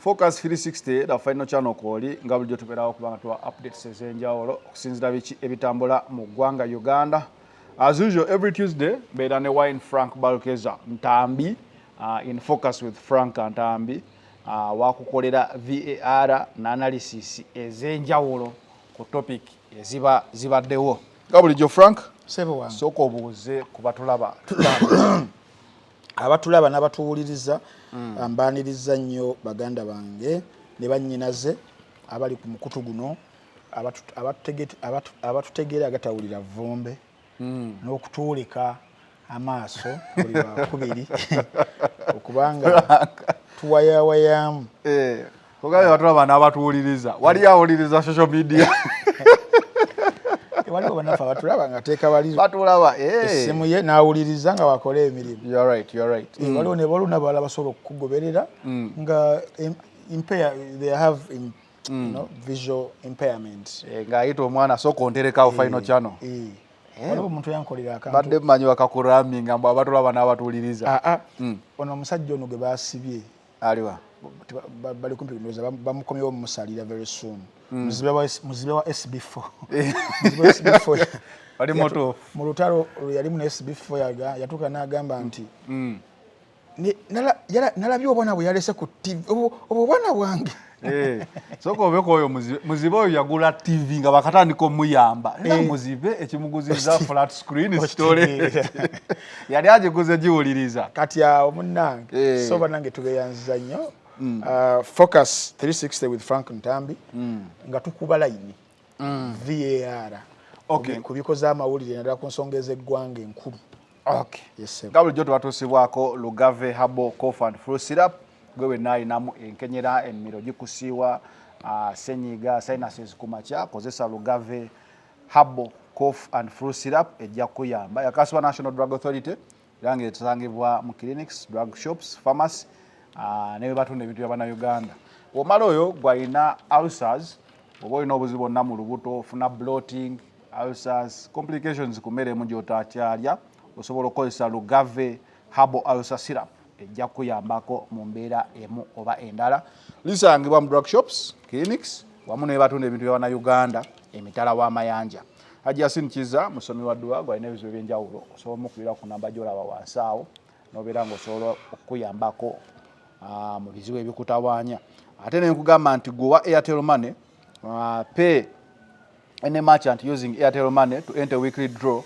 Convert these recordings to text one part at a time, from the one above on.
Focus 360 the final channel koli nga bulijjo tubeerawo okubanga tuwa updates ez'enjawulo okusinziira biki ebitambula mu ggwanga Uganda. As usual, every Tuesday beera ne wine Frank Balkeza Ntambi in Focus with Frank Ntambi wakukolera VAR na analysis ez'enjawulo ku topic zibaddewo. Nga bulijjo Frank Sebo wange soko obuuze ku batulaba abatulaba n'abatuwuliriza mbaaniriza nnyo baganda bange ne bannyinaze abali ku mukutu guno abatutegeera agatawulira vumbe n'okutuulika amaaso buli wakubiri okubanga tuwayawayamu kugabe batulaba n'abatuwuliriza wali awuliriza social media waliwo banafa batulaba nga teeka bali batulaba essimu ye n'awuliriza nga wakola emirimu. You're right. Waliwo ne baluna bala basobola okugoberera nga they have visual impairment. Ng'ayita omwana sooka onterekawo final channel. Waliwo omuntu yankolera akantu. Badde mmanyi bakakuraminga mbu abatulaba n'abatuwuliriza. Ono omusajja ono gwe baasibye. Aliwa. Bali kumpi kundoza bamukomyewo musalira very soon. Muzibe wa SB4. Muzibe wa SB4. Bali moto. Mu lutalo yali mu SB4 yatuka n'agamba nti nalabye obwana bwe yalese ku TV obwana bwange. Soko obeko oyo muzibe oyo yagula TV nga bakatandika omuyamba era muzibe ekimuguziza flat screen story yali agiguze giwuliriza kati awo munnange so banange tubeyanziza nnyo Focus 360 with Frank Ntambi nga tukuba layini VAR ku bikoze amawulire naddala ku nsonga ez'eggwanga enkulu. Yes, nga bulijjo tubatuusibwako Lugave Herbal Cough and Flu Syrup gwe wenayinamu enkenyera emmiro gikusiiwa senyiga sinuses ku makya kozesa Lugave Herbal Cough and Flu Syrup ejja kuyamba yakasibwa National Drug Authority era ng'etusangibwa mu clinics, drug shops, pharmacy ne bwe batunda ebintu bya Uganda. Omala oyo gwalina ulcers oba olina obuzibu bwonna mu lubuto ofuna bloating, ulcers, complications ku mmere emu gy'otaakyalya osobola okukozesa Lugave Herbal Ulcer Syrup ejja kuyambako mu mbeera emu oba endala. Lisangibwa mu drug shops, clinics wamu ne batunda ebintu bya Uganda emitala w'amayanja. Haji Yasin Kiza musomi wa dduwa gwalina ebizibu ebyenjawulo osobola omukubira ku namba gy'olaba wansi awo n'obeera ng'osobola okuyambako mu bizibu ebikutawaanya. Ate ne nkugamba nti gwe wa Airtel Money pay any merchant using Airtel Money to enter weekly draw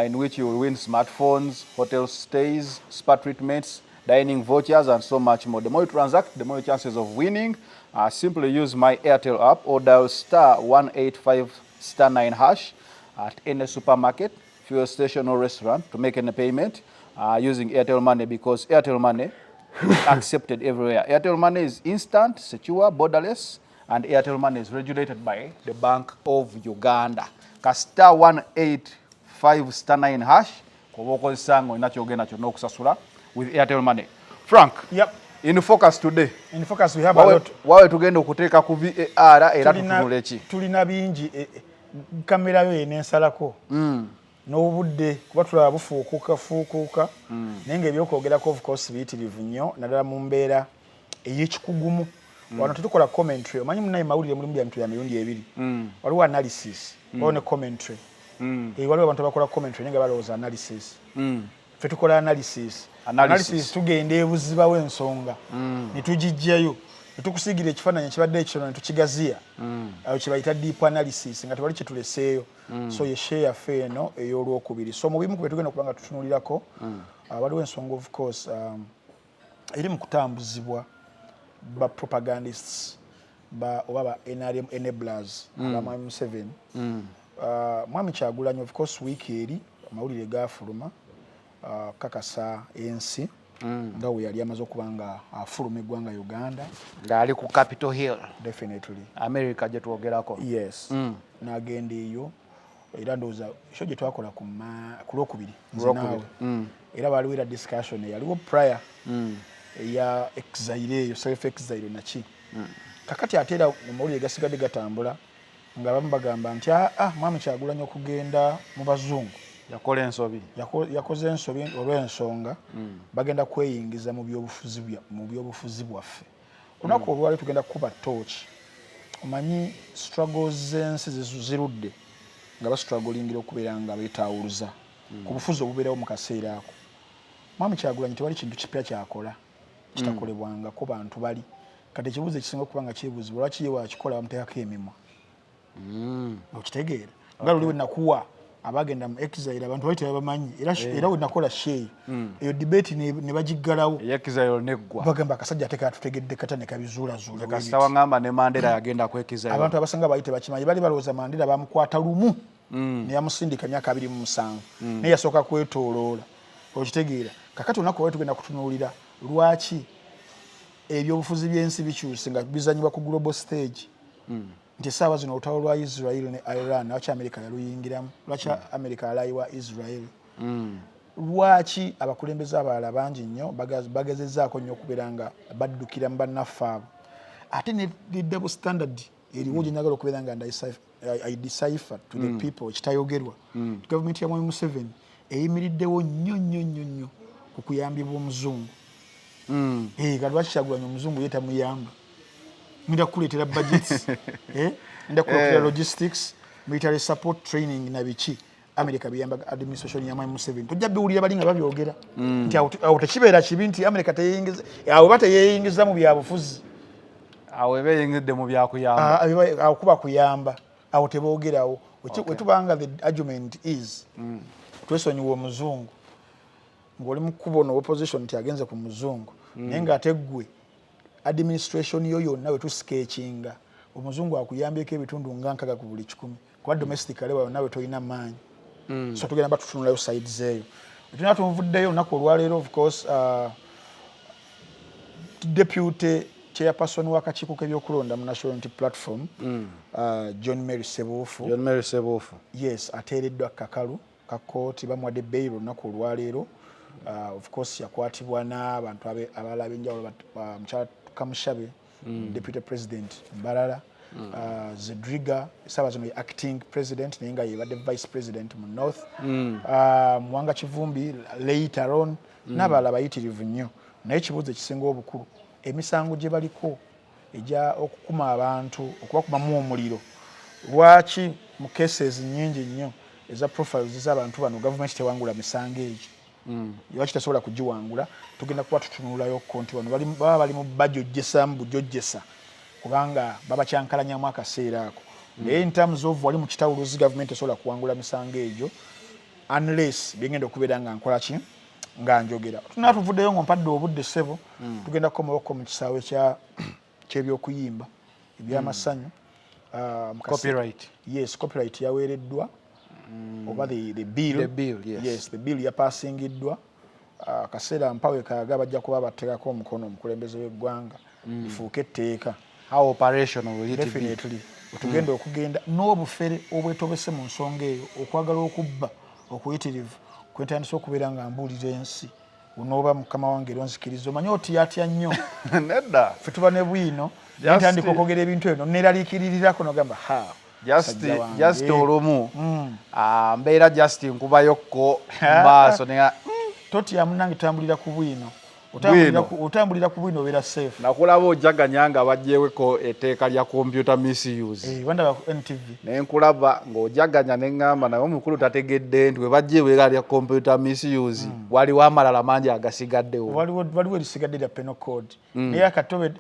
in which you will win smartphones, hotel stays, spa treatments, dining vouchers and so much more. The more you transact, the more your chances of winning. Simply use my Airtel app or dial *185*9# at any supermarket, fuel station or restaurant to make any payment using Airtel Money, because Airtel Money is accepted everywhere. Airtel Money is instant, secure, borderless, and Airtel Money is regulated by the Bank of Uganda. *185*9# kuba okozesa ng'olina kyogenda kyonna okusasula with Airtel Money. Frank, in Focus today. In Focus we have a lot. Wawe tugenda okuteeka ku VAR era tutunule ki? Tulina bingi kamera yo enensalako. N'obudde kuba tulaba bufuukuuka naye ng'ebyokwogerako of course biyitirivu nnyo naddala mu mbeera ey'ekikugumu. Wano tetukola commentary. Omanyi munnaye mawulire mulimu bya ya mirundi ebiri. Waliwo analysis, waliwo ne commentary. Waliwo abantu abakola commentary naye nga balowooza analysis. Ffe tukola analysis. Analysis tugenda ebuziba w'ensonga ne tugijjayo ne tukusigira ekifaananyi ekibadde ekitono ne tukigaziya awo kye bayita deep analysis nga tewali kye tuleseeyo. So ye share yaffe eno ey'olwokubiri. So mu bimu ku bye tugenda okuba nga tutunulirako waliwo ensonga of course eri mu kutambuzibwa ba propagandists oba ba NRM enablers abamwami Museveni. Mwami Kyagulanyi of course wiiki eri amawulire gaafuluma kakasa ensi nga we yali amaze okuba nga afuluma eggwanga Uganda ng'ali ku Capitol Hill. Definitely. America gye twogerako. Yes. N'agenda eyo era ndowooza ekyo gye twakola ku Lwokubiri naawe era waliwo era discussion eyaliwo prior eya exile eyo self exile naki kakati ate era mu mawulire gasigadde gatambula nga abamu bagamba nti mwami Kyagulanyi okugenda mu bazungu yakoze ensobi olw'ensonga bagenda kweyingiza mu byobufuzi bwaffe lunaku olwali tugenda kukuba torch omanyi struggles z'ensi zirudde nga bastrugglingira okubeera nga beetawuluza ku bufuzi obubeerawo mu kaseera ako. Mwami Kyagulanyi tewali kintu kipya kyakola kitakolebwangako bantu bali kati ekibuuzo ekisinga okuba nga kyebuuzibwa lwaki ye wakikola bamuteekako emimwa okitegeera nga luli we nakuwa abagenda mu exile abantu bali tebabamanyi era we nakola share eyo debate ne bagiggalawo exile neggwa bagamba akasajja ate katutegedde kata ne kabizuulazuula kasita wangamba ne Mandela yagenda ku exile abantu abasinga baali tebakimanyi bali balowooza Mandela bamukwata lumu ne yamusindika myaka 27 naye yasooka kwetooloola okitegeera kakati olunaku olwali tugenda kutunuulira lwaki ebyobufuzi by'ensi bikyuse nga bizanyibwa ku global stage nti essaawa zino olutalo lwa Israel ne Iran lwaki America yaluyingiramu lwaki America alayiwa Israel lwaki abakulembeze abalala bangi nnyo bagezezzaako nnyo okubeera nga baddukira mu bannaffe abo ate ne double standard eriwo gye njagala okubeera nga I decipher to the people ekitayogerwa gavumenti ya Mwami Museveni eyimiriddewo nnyo ku kuyambibwa omuzungu kati lwaki Kyagulanyi omuzungu ye tamuyamba mwinda kukuleetera budgets mwinda kukuleetera logistics military support training na biki America biyamba administration ya Mwami Museveni tojja biwulira bali nga babyogera nti awo tekibeera kibi nti America teyeyingiza awo bateyeyingiza mu byabufuzi awo ebeyingidde mu byakuyamba awo kuba kuyamba awo teboogerawo wetubanga the argument is twesonyiwa omuzungu ng'oli mu kkubo no opposition nti agenze ku muzungu naye ng'ate ggwe administration yo yonna we tusketchinga omuzungu akuyambyeko ebitundu nga 6 ku buli 10 kuba domestically wayo nawe tolina maanyi so tugenda batutunulayo sides eyo tulina tumuvuddeyo olunaku olwaleero of course deputy chairperson w'akakiiko k'ebyokulonda mu National Unity Platform John Mary Sebuufu yes ateereddwa kakalu ka kooti bamuwadde bail olunaku olwaleero of course yakwatibwa n'abantu abalala ab'enjawulo mukyala Kamushabe deputy president Mbalala Zedriga esaawa zino ye acting president naye nga yebadde vice president mu north Mwanga Kivumbi later on n'abalala bayitirivu nnyo naye ekibuuzo ekisinga obukulu emisango gye baliko ejja okukuma abantu okubakumamu omuliro lwaki mu cases nnyingi nnyo eza profiles z'abantu bano gavumenti tewangula misango egyo lwaki tasobola kugiwangula tugenda kuba tutunulayo nti bano baba bali mu bajojjesa mu bujojjesa kubanga babakyankalanyamu akaseera ako naye in terms of wali mu kitawuluzi gavumenti esobola kuwangula misango egyo unless byengenda okubeera nga nkola ki nga njogera tunaa tuvuddeyo ng'ompadde obudde ssebo tugenda kukomawoko mu kisaawe ky'ebyokuyimba ebyamasanyu copyright yes copyright yaweereddwa oba the bill yes the bill yapassingiddwa kaseera mpawe kaaga bajja kuba bateekako omukono omukulembeze w'eggwanga ifuuke etteeka how operational will it be definitely otugenda okugenda n'obufere obwetobese mu nsonga eyo okwagala okubba okuyitirivu kwetandisa okubeera nga mbuulira ensi onooba mukama wange era onzikiriza omanye oti yatya nnyo nedda ffe tuba ne bwino ntandika okwogera ebintu ebyo neeraliikirirako nogamba just olumu mbeera just nkubayokko maaso totya munange tambulira ku bwino otambulira ku bwino obeera safe nakulaba ojaganya nga bajjeweko etteeka lya computer misuse bandaba ku NTV naye nkulaba ng'ojaganya neŋŋamba naye omukulu tategedde nti we bajjeewo era lya computer misuse waliwo amalala mangi agasigaddewo waliwo erisigadde lya penal code naye akatobe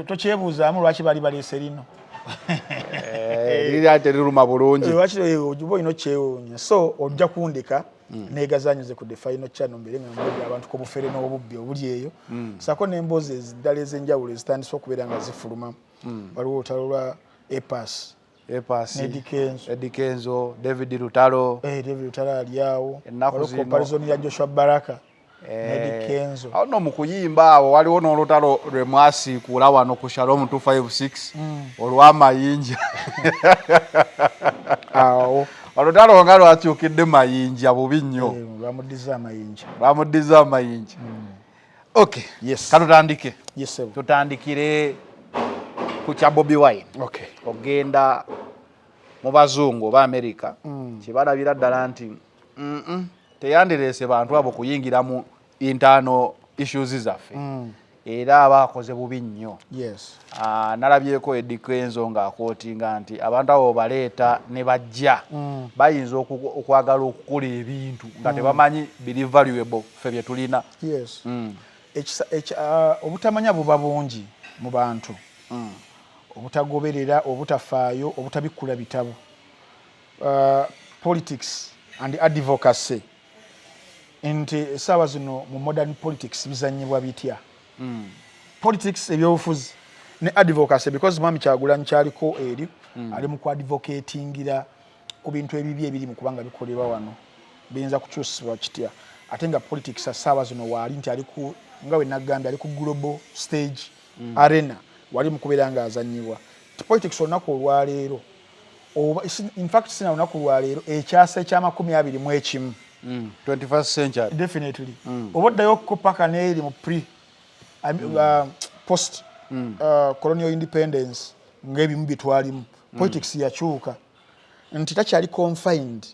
tokyebuuzaamu lwaki bali baleese lino liri ate liruma bulungi lwaki oba olina okyewuunya so ojja kundika neegazanyize ku the final channel mbere nga mbulira abantu ku bufere n'obubbi obuli eyo sako n'emboozi eziddala ez'enjawulo ezitandise okubeera nga zifuluma waliwo olutalo lwa epas Eddie Kenzo David Lutalo ali awo waliwo comparison ya Joshua Baraka Eddie Kenzo awo no mu kuyimba awo waliwo n'olutalo lwe mwasiikuula wano ku Shalom 256 olw'amayinja awo olutalo nga lwakyukidde mayinja bubi nnyo bamuddiza amayinja okay yes katutandike yes tutandikire ku kya Bobi Wine okay ogenda mu bazungu oba America kibalabira ddala nti teyandireese bantu abo kuyingira mu internal issues zaffe era abakoze bubi nnyo. Yes. Nalabyeko Eddie Kenzo ng'akootinga nti abantu abo baleeta ne bajja bayinza okwagala okukola ebintu nga tebamanyi biri valuable ffe bye tulina. Yes. Obutamanya buba bungi mu bantu. Obutagoberera, obutafaayo, obutabikula bitabo. Politics and advocacy. Nti essaawa zino mu modern politics bizannyibwa bitya. Politics ebyobufuzi ne advocacy because Mwami Kyagulanyi kyaliko eri ali mu kuadvocatingira ku bintu ebibi ebiri mu kubanga bikolebwa wano biyinza kukyusibwa kitya ate nga politics essaawa zino waali nti ali ku nga we nagambye ali ku global stage arena wali mu kubeera nga azannyibwa. Politics olunaku olwaleero in fact sina olunaku lwaleero ekyasa ekya21 21st century definitely oba oddayo paka neeri mu post colonial independence ng'ebimu bitwalimu politics yakyuka nti takyali confined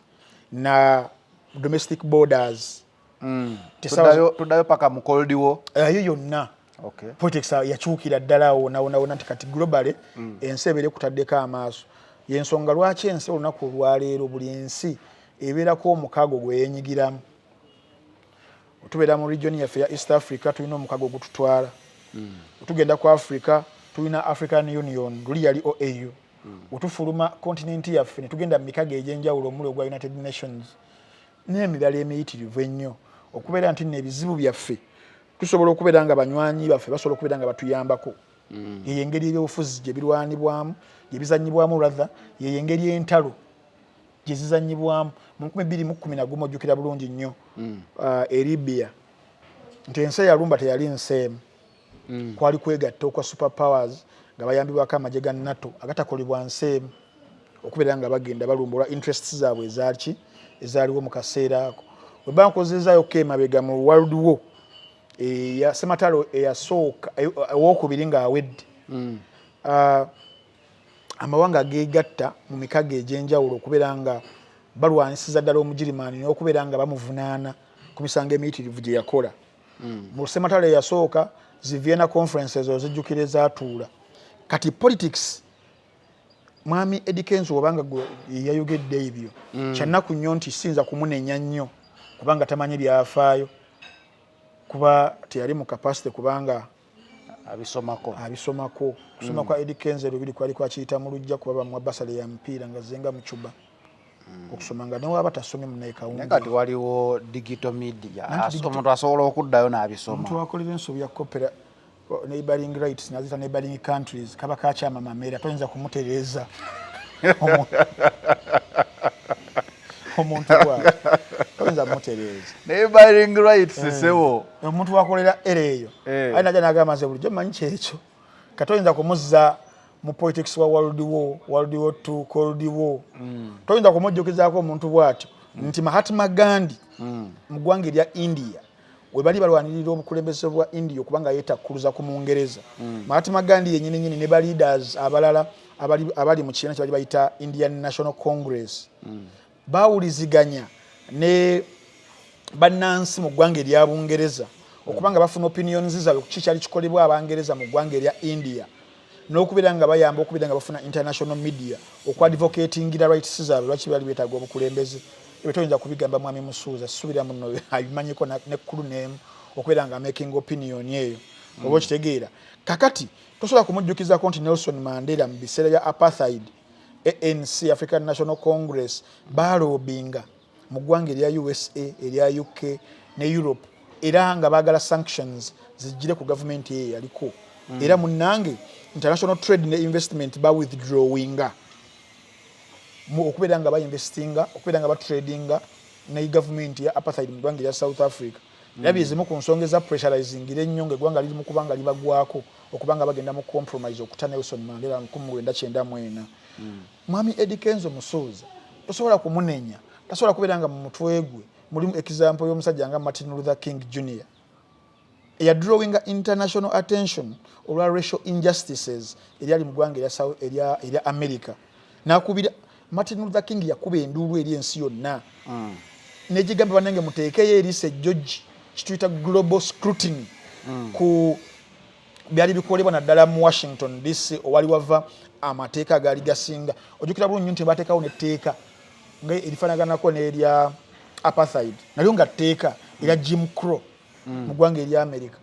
na domestic borders. Tuddayo paka mu Cold War yo yonna politics yakyukira ddala wona nti kati globally ensi ebeere kutaddeko amaaso yensonga lwaki ensi olunaku olwaleero buli ensi ebeerako omukago gwe yeenyigiramu. Tubeera mu region yaffe ya East Africa tulina omukago gututwala. Tugenda ku Africa tulina African Union luli yali OAU. Otufuluma continent yaffe ne tugenda mu mikago egy'enjawulo omuli ogwa United Nations n'emirala emiyitirivu ennyo okubeera nti n'ebizibu byaffe tusobola okubeera nga banywanyi baffe basobola okubeera nga batuyambako. Yeyo engeri ebyobufuzi gye birwanibwamu gye bizannyibwamu rather yeyo engeri entalo gye zizannyibwamu. Mu 2011 ojjukira bulungi nnyo Libya nti ensi eyalumba teyali nseemu kwali kwegatta okwa super powers nga bayambibwako amagye ga NATO agatakolebwa nseemu okubeera nga bagenda balumba olwa interests zaabwe ezaaliwo mu kaseera ako. Bwe bankozezaayo emabega mu World War eya sematalo eyasooka owokubiri ng'awedde amawanga geegatta mu mikago egy'enjawulo okubeera nga balwanisiza ddala omugirimaani n'okubeera nga bamuvunaana ku misango emiyitirivu gye yakola. Mu sematalo eyasooka zi Vienna conferences ozijjukira ezaatuula. Kati politics Mwami Eddie Kenzo obanga yayogedde ebyo kyannaku nnyo nti siyinza kumunenya nnyo kubanga tamanyi byafaayo kuba teyali mu capacity kubanga abisomako. Kusoma kwa Eddie Kenzo lubiri kwali kwakiyita mu lujja kuba bamwa basale ya mpiira nga zenga mu Cuba okusoma nga newaba tasomye munaekawunti. Kati waliwo digital media omuntu asobola okuddayo n'abisoma. Omuntu wakolera ensobi ya kopera neighboring rights nazita neighboring countries kaba kakyama mamera toyinza kumutereeza omuntu wa toyinza kumutereeza neighboring rights sewo omuntu wakolera ereeyo ayi najja n'agamba nze bulijjo mmanyi kyekyo katoyinza kumuzza mu politics wa World War II, Cold War. Toyinza kumujjukizaako omuntu bw'atyo nti Mahatma Gandhi mu ggwanga erya India we bali balwanirira obukulembeze bwa India okubanga yeetakkuluza ku Mungereza. Mahatma Gandhi yennyini ne ba leaders abalala abali mu kibiina kye bali bayita Indian National Congress baawuliziganya ne bannansi mu ggwanga erya Bungereza okubanga bafuna opinions zaabwe ku kikyali kikolebwa Abangereza mu ggwanga erya India n'okubeera nga bayamba okubeera nga bafuna international media okwadvocatingira rights zaabwe lwaki bali beetaaga obukulembeze. Ebyo toyinza kubigamba Mwami Musuuza subira muno abimanyiko nekkulu n'emu okubeera nga making opinion eyo oba okitegeera. Kakati tosobola kumujjukizako nti Nelson Mandela mu biseera bya apartheid ANC African National Congress baalobinga mu ggwanga erya USA erya UK ne Europe era nga baagala sanctions zijjire ku gavumenti eyo yaliko era munnange international trade ne investment ba withdrawinga okubeera nga bainvestinga okubeera nga batradinga ne government ya apartheid mu ggwanga erya South Africa. Era byezimu ku nsonga eza pressurizingire ennyo ng'eggwanga liri mu kubanga libagwako okubanga bagenda mu compromise okuta Nelson Mandela 1994. Mwami Eddie Kenzo Musuuza tosobola kumunenya tasobola kubeera nga mu mutwe gwe mulimu example y'omusajja nga Martin Luther King Jr. eya drawing international attention olwa racial injustices eryali mu ggwanga erya America. Nakubira Martin Luther King yakuba enduulu eri ensi yonna negigamba bannange muteekeyo eriisa ejjoji kituyita global scrutiny ku byali bikolebwa naddala mu Washington DC owali wava amateeka gaali gasinga ojjukira bulungi nti bateekawo netteeka nga erifaanaganako n'erya apartheid nalyo nga tteeka era Jim Crow mu ggwanga erya America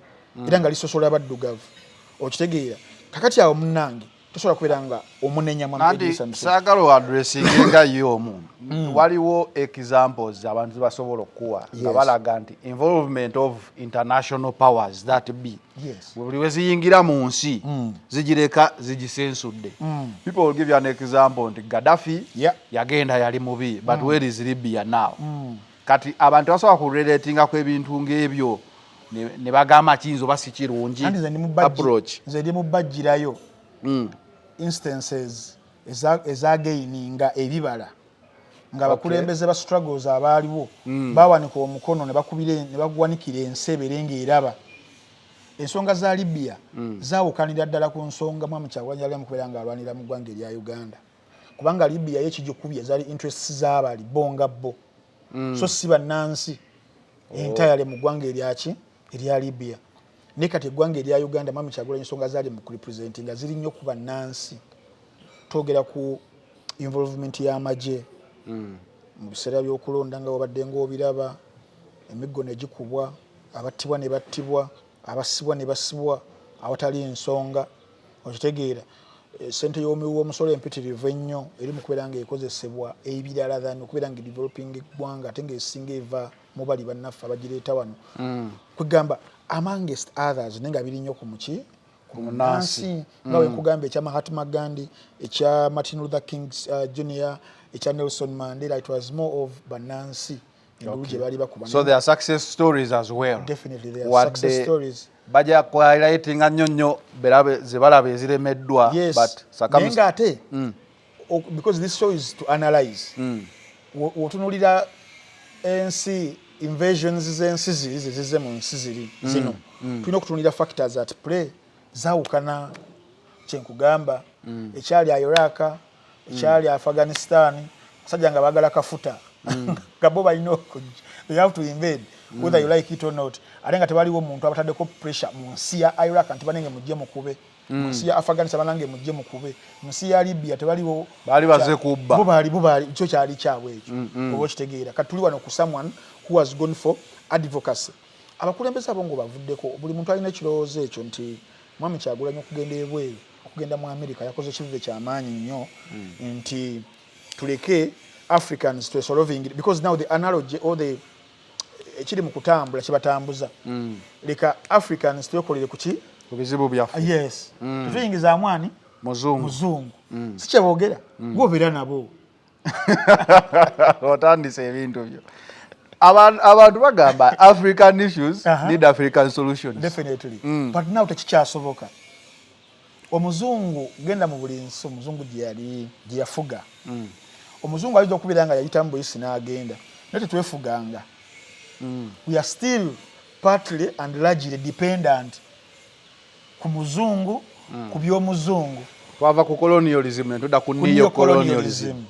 era nga lisosola baddugavu okitegeera kakati awo munnange tosobola kubeera nga omunenya saagala oadressinga yo omu waliwo examples abantu basobola okuwa nga balaga nti involvement of international powers that be buli we ziyingira mu nsi zigireka zigisensudde. People will give you an example nti Gaddafi yagenda yali mubi but where is Libya now? Kati abantu basobola kurelatinga ku ebintu ng'ebyo ne bagamba kiyinza oba si kirungi approach. Nze ndi mubajjirayo instances ezagaininga ebibala nga abakulembeze ba struggles abaaliwo bawanika omukono ne baguwanikira ensi eberenga eraba. Ensonga za Libya zaawukanira ddala ku nsonga Mwami Kyagulanyi yali amukubeera nga alwanira mu ggwanga erya Uganda kubanga Libya yekijukubye zaali interests z'abali bonga bo so si bannansi entayale mu ggwanga erya Libya. Ne kati eggwanga erya Uganda Mwami Kyagulanyi ensonga zaali mu kurepresentinga ziri nnyo ku bannansi. Twogera ku involvement y'amagye mu biseera by'okulonda nga wabadde ng'obiraba emiggo ne gikubwa abattibwa ne battibwa abasibwa ne basibwa awatali ensonga okitegeera. Sente y'omuwi w'omusolo empitirivu ennyo eri mu kubeera nga ekozesebwa ebirala than okubeera nga developing eggwanga ate ng'esinga eva mu bali bannaffe abagireeta wano kwegamba amongst others naye nga biri nnyo ku muki ku munnansi nga we nkugamba ekya Mahatma Gandhi ekya Martin Luther King Jr. ekya Nelson Mandela it was more of bannansi. So there are success stories as well. Definitely there are success stories. Baja kwa highlighting nnyo berabe zebalaba eziremeddwa but circumstances because this show is to analyze wotunulira ensi invasions z'ensi zize mu nsi ziri zino tulina okutunulira factors at play zaawukana kyenkugamba ekyali Iraq ekyali Afghanistan basajja nga baagala kafuta gabo balina okujja they have to invade whether you like it or not. Ate nga tebaliwo omuntu abataddeko pressure mu nsi ya Iraq nti banenge mujje mukube mu nsi ya Afghanistan banange mujje mukube mu nsi ya Libya tebaliwo bali baze kubba bubali kyo kyali kyabwe ekyo oba kitegeera kati tuli wano ku someone who has gone for advocacy. Abakulembeze abo ngo bavuddeko buli muntu alina ekirowoozo ekyo nti Mwami Kyagulanyi okugenda ebweru okugenda mu America yakoze ekivuve ky'amaanyi nnyo nti tuleke Africans to solving it because now the analogy or the ekiri mu kutambula kibatambuza leka Africans tuyokolere kuki ku bizibu byaffe. Yes tuyingiza amwani muzungu si kyeboogera gobeera nabo otandise ebintu byo abantu bagamba African issues need African solutions. Definitely but now tekikyasoboka. Omuzungu genda mu buli nsi omuzungu gye yafuga omuzungu alijja okubeera nga yayita mu buyisi n'agenda naye tetwefuganga. We are still partly and largely dependent ku muzungu ku by'omuzungu twava ku colonialism ne tudda ku neo-colonialism.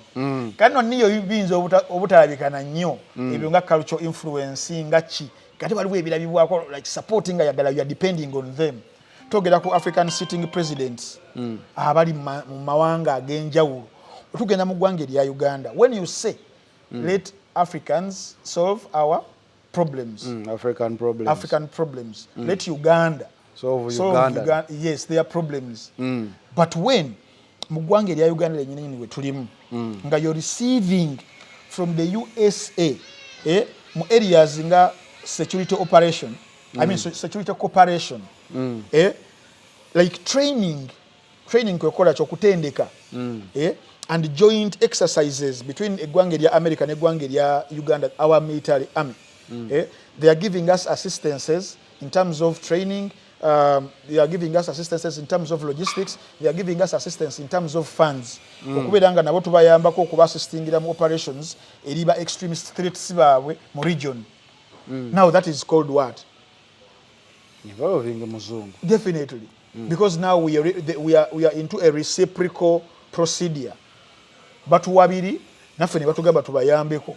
Kano niyo biyinza obutalabikana nnyo ebyo nga cultural influence nga ki kati waliwo ebirabibwako like supporting ayagala you are depending on them. Togera ku African sitting presidents abali mu mawanga ag'enjawulo tugenda mu ggwanga erya Uganda when you say let Africans solve our problems African problems let Uganda solve Uganda. Yes their problems but when mu ggwanga erya Uganda lennyini we tulimu nga you're receiving from the USA mu areas nga security operation I mean security cooperation like training kwekola kyokutendeka and joint exercises between eggwanga erya America n'eggwanga erya Uganda our military army they are giving us assistances in terms of training they are giving us assistances in terms of logistics they are giving us assistance in terms of funds okubeera nga nabo tubayambako okuba assistingira mu operations eriba extremist threats baabwe mu region now that is called what involving muzungu. Definitely because now we are into a reciprocal procedure but wabiri naffe ne batugamba tubayambeko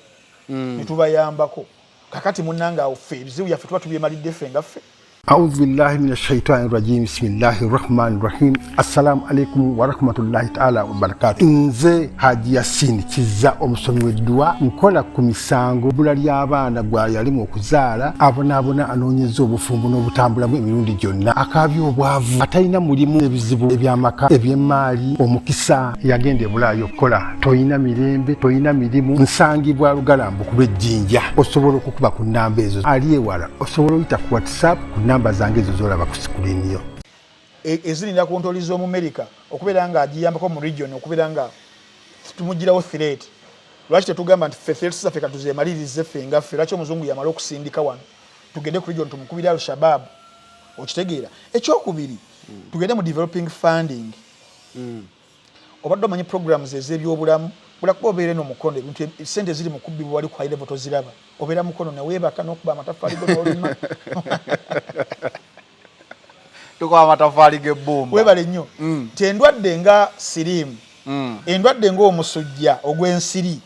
ne tubayambako kakati munnanga ffe ebizibu yaffe tuba tubyemalidde ffe nga ffe أعوذ بالله من الشيطان الرجيم بسم الله الرحمن الرحيم السلام عليكم ورحمة الله تعالى وبركاته nze Haji Yasin Kiza omusomi w'eddwa nkola ku misango bbula ly'abaana gwa yalimu okuzaala abonaabona anoonyeza obufumbo n'obutambulamu emirundi gyonna akaabya obwavu atalina mulimu ebizibu eby'amaka eby'emmaali omukisa yagenda ebulaayo okukola toyina mirembe toyina mirimu nsangibwa lugalambu ku lw'ejjinja osobola okukuba ku nnamba ezo ali ewala osobola oyita ku WhatsApp ku namba zange ezo zolaba ku sikulini yo ezirinda kontoli z'omu America okubeera nga agiyambako mu region okubeera nga tumugirawo threat lwaki tetugamba nti ffe threats zaffe katuzeemalirize ffe nga ffe lwaki omuzungu yamala okusindika wano tugende ku region tumukubire al-Shabaab okitegeera ekyokubiri tugende mu developing funding obadde omanyi programs ez'ebyobulamu bulakuba obeere n'omukono ebintu sente ziri mu kubbibwa wali ku high level toziraba obeera mukono neweebaka n'okuba amatafaali go n'olima tukuba amatafaali g'ebbumba weebale nnyo nti endwadde nga siriimu endwadde ng'omusujja ogw'ensiri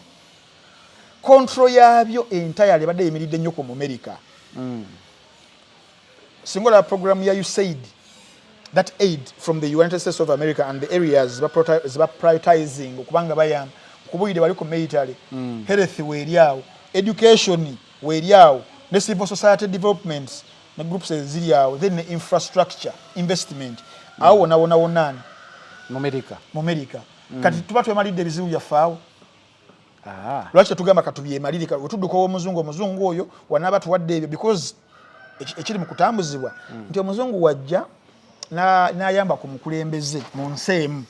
kontro yaabyo entayale ebadde yemiridde nnyo ku America singa olaba programu ya USAID that aid from the United States of America and the areas ziba prioritizing okubanga bayamba kubuyire bali ku military health weeryawo education weeryawo ne civil society development ne groups eziri awo then ne infrastructure investment awo wona mu America kati tuba twemalidde ebizibu byafaawo lwaki tugamba katubyemalirika wetudduka omuzungu oyo wanaaba tuwadde ebyo because ekiri mu kutambuzibwa nti omuzungu wajja n'ayamba ku mukulembeze mu nsi emu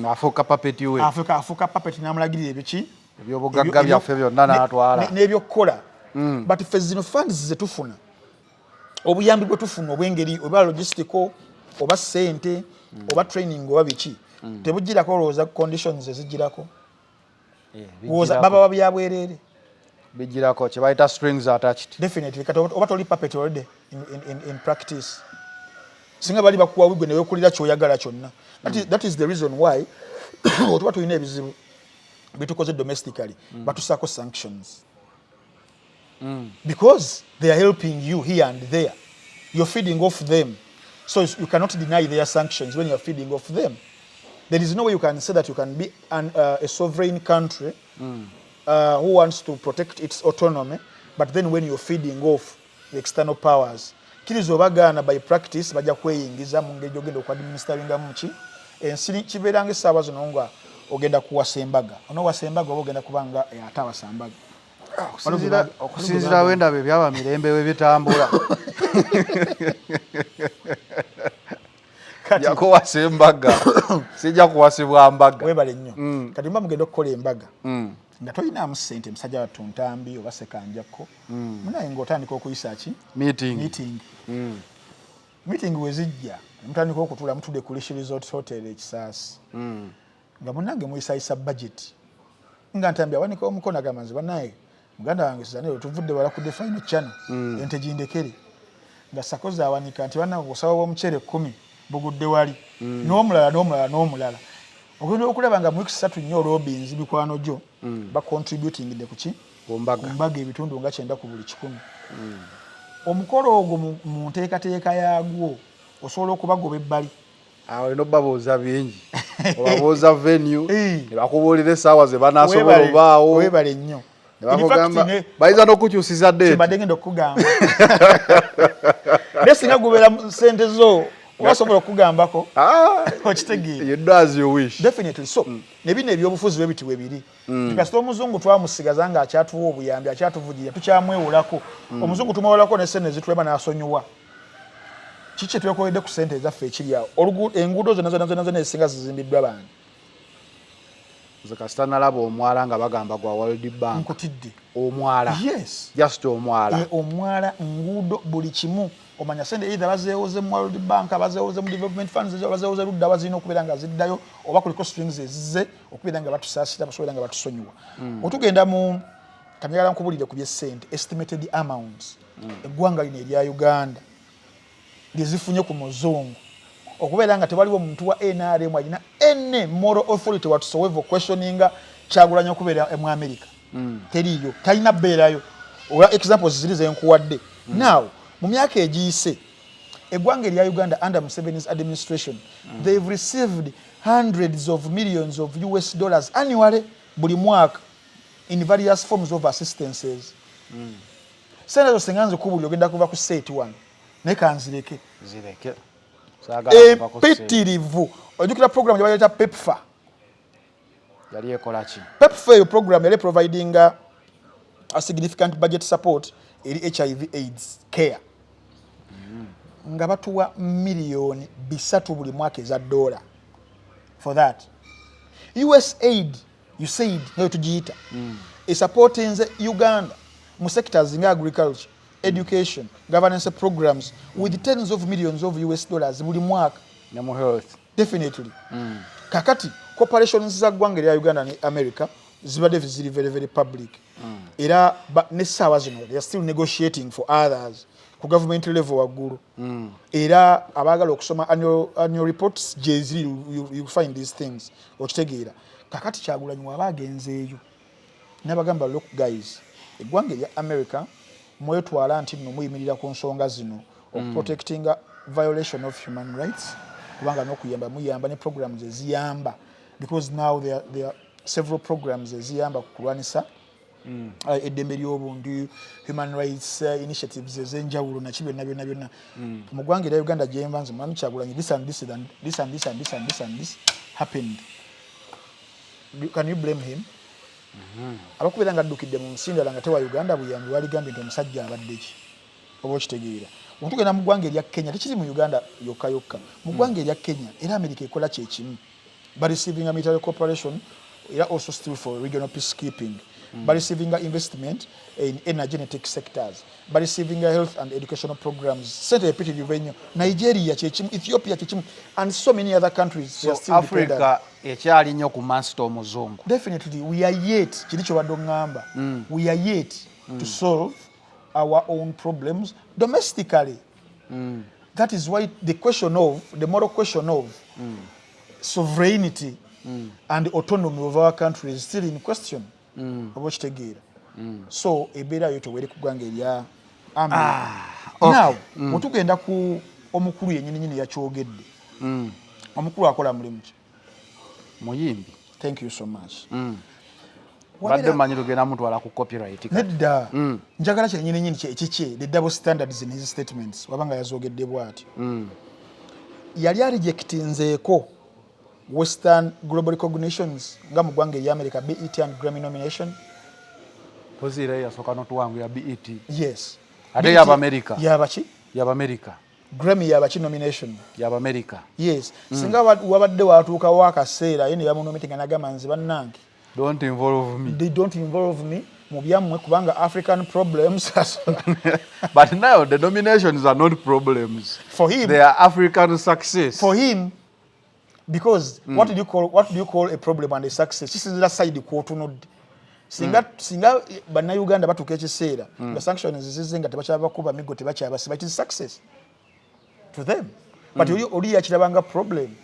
afuuka papeti we afuuka papeti n'amulagirira ebyo ki ebyobugagga byaffe byonna n'atwala n'ebyokukola but ffe zino funds ze tufuna obuyambi bwe tufuna obw'engeri oba logistical oba ssente oba training oba biki tebugirako olowooza conditions ezigirako baba byabwereere bijirako kye bayita strings attached definitely kati oba toli puppet already in practice singa bali bakuwa wigwe ne wekulira kyoyagala kyonna that is the reason why otuba tulina ebizibu bitukoze domestically batusako sanctions because they are helping you here and there you're feeding off them so you cannot deny their sanctions when you are feeding off them. There is no way you can say that you can be a sovereign country who wants to protect its autonomy, but then when you're feeding off the external powers, kirizo bagana by practice bajja kweyingiza mu ngeri ogenda okwadministeringa muki ensiri kibeerange essaawa zino nga ogenda kuwasa embaga onowasa embaga oba ogenda kubanga atawasa embaga okusinzira wenda bwe byaba mirembe we bitambula yakuwasa embaga sijja kuwasibwa mbaga webale nnyo kati mba mugenda okukola embaga nga toyinaamu ssente musajja wattu ntambi oba sekanjakko munaye ng'otandika okuyisa ki meeting wezijja mutandika okutula mutudde ku Lishi Resort Hotel ekisaasi nga munnange muyisayisa budget nga ntambi awanika omukono agamba nze banaye muganda wange sizanero tuvudde wala ku the final channel ente gindekere nga sakozi awanika nti bannange osaba bw'omucere 10 bugudde wali n'omulala ogenda okulaba nga mu weeks 3 nnyo Robins mikwano gyo ba contributing de kuki kumbaga ebitundu nga 9 ku buli 100 omukolo ogwo mu nteekateeka yaagwo osobola okubagoba ebbali awo ino babooza bingi obabuuza venue bakubuulira essaawa ze banaasobola obaawo webale nnyo bayinza n'okukyusiza date kyembadde ngenda okukugamba naye singa gubeera sente zo wasobola okugambako okitegeera definitely so ne bino ebyobufuzi bwe biti webiri kasita omuzungu twamusigaza nga akyatuwa obuyambi akyatuvugirira tukyamwewolako omuzungu tumwewolako ne sente zitulema n'asonyiwa kiki twekoledde ku sente ezaffe ekiri awo enguudo zonna ezisinga zizimbiddwa bantu nze kasita nalaba omwala nga bagamba gwa World Bank nkutidde omwala yes just omwala omwala nguudo buli kimu omanya sente either bazeewoze mu World Bank abazeewoze mu development funds bazeewoze ludda bazina okubeera nga ziddayo oba kuliko strings ezize okubeera nga batusaasira basobola nga batusonyiwa otugenda mu kamyala nkubulire ku by'essente estimated amounts eggwanga lino erya Uganda lyezifunye ku muzungu okubeera nga tewaliwo omuntu wa NRM alina any moral authority whatsoever questioninga Kyagulanyi okubeera mu America teriyo talina bbeerayo oba examples ziri ze nkuwadde now mu myaka egiyise eggwanga erya Uganda under Museveni's administration they've received hundreds of millions of US dollars annually buli mwaka in various forms of assistances. Sente zosenganze kubuli ogenda kuva ku state one ne kanzireke zireke petirivu ojukira program yabayita PEPFAR yali ekola ki PEPFAR yo program yali providing a significant budget support eri HIV AIDS care nga batuwa miliyoni 3 buli mwaka eza dola for that. USAID you said no tujita is supporting Uganda mu sectors in agriculture, education, governance programs with tens of millions of US dollars buli mwaka ne mu health definitely. Kakati corporations za gwanga ya Uganda ne America zibadde ziri very public. Era ne sawa zino they are still negotiating for others ku government level waggulu. Era abagala okusoma annual reports jeziri you find these things okitegeera. Kakati Kyagulanyi wabagenzeeyo nabagamba look guys eggwanga ya America mwetwala nti nno muyimirira ku nsonga zino of protecting violation of human rights kubanga n'okuyamba muyamba ne programs eziyamba because now there are several programs eziyamba kulwanisa eddembe ly'obuntu human rights initiatives ezenjawulo nakyo byonna mu ggwanga erya Uganda gyemba nze mwami Kyagulanyi this and this happened. Can you blame him? Abakubira nga ddukidde mu nsindala nga tewa Uganda buyambi waligambye nti omusajja abadde ki oba okitegeera otugenda mu ggwanga erya Kenya tekiri mu Uganda yokka mu ggwanga erya Kenya era America ekola kyekimu by receiving a military cooperation era also still for regional peacekeeping by receiving investment in energy and tech sectors by receiving health and educational programs sente epitirivu ennyo Nigeria kyekimu Ethiopia kyekimu and so many other countries so still Africa ekyali nnyo ku master omuzungu. Definitely we are yet kiri kye wadde oŋŋamba we are yet to solve our own problems domestically. That is why the moral question of sovereignty and autonomy of our country is still in question. Oba okitegeera so ebeera yo teweri ku ggwanga erya now otugenda ku omukulu yennyini yakyogedde omukulu akola mulimu ki muyimbi. Thank you so much. Badde manyi tugenda mutwala ku copyright nedda njagala kyennyini kiki the double standards in his statements wabanga yazogedde bw'ati yali arejectinzeeko Western global recognitions nga mu ggwanga erya America BET and Grammy nomination. Pozira yasooka n'otuwangu ya BET. Yes. Ate yaba America. Yaba ki? Yaba America. Grammy yaba ki nomination? Yaba America. Yes. Singa wabadde watuukawo akaseera ye ne bamunomitinga n'agamba nze bannange. Don't involve me. They don't involve me. Mu byammwe kubanga African problems. But now the nominations are not problems. For him. They are African success. For him. Because what do you call a problem and a success? This is the side kwotunodde. Singa bannayuganda batuuka ekiseera the sanctions zize nga tebakyabakuba migo tebakyabasiba it is success to them but oli yakirabanga problem.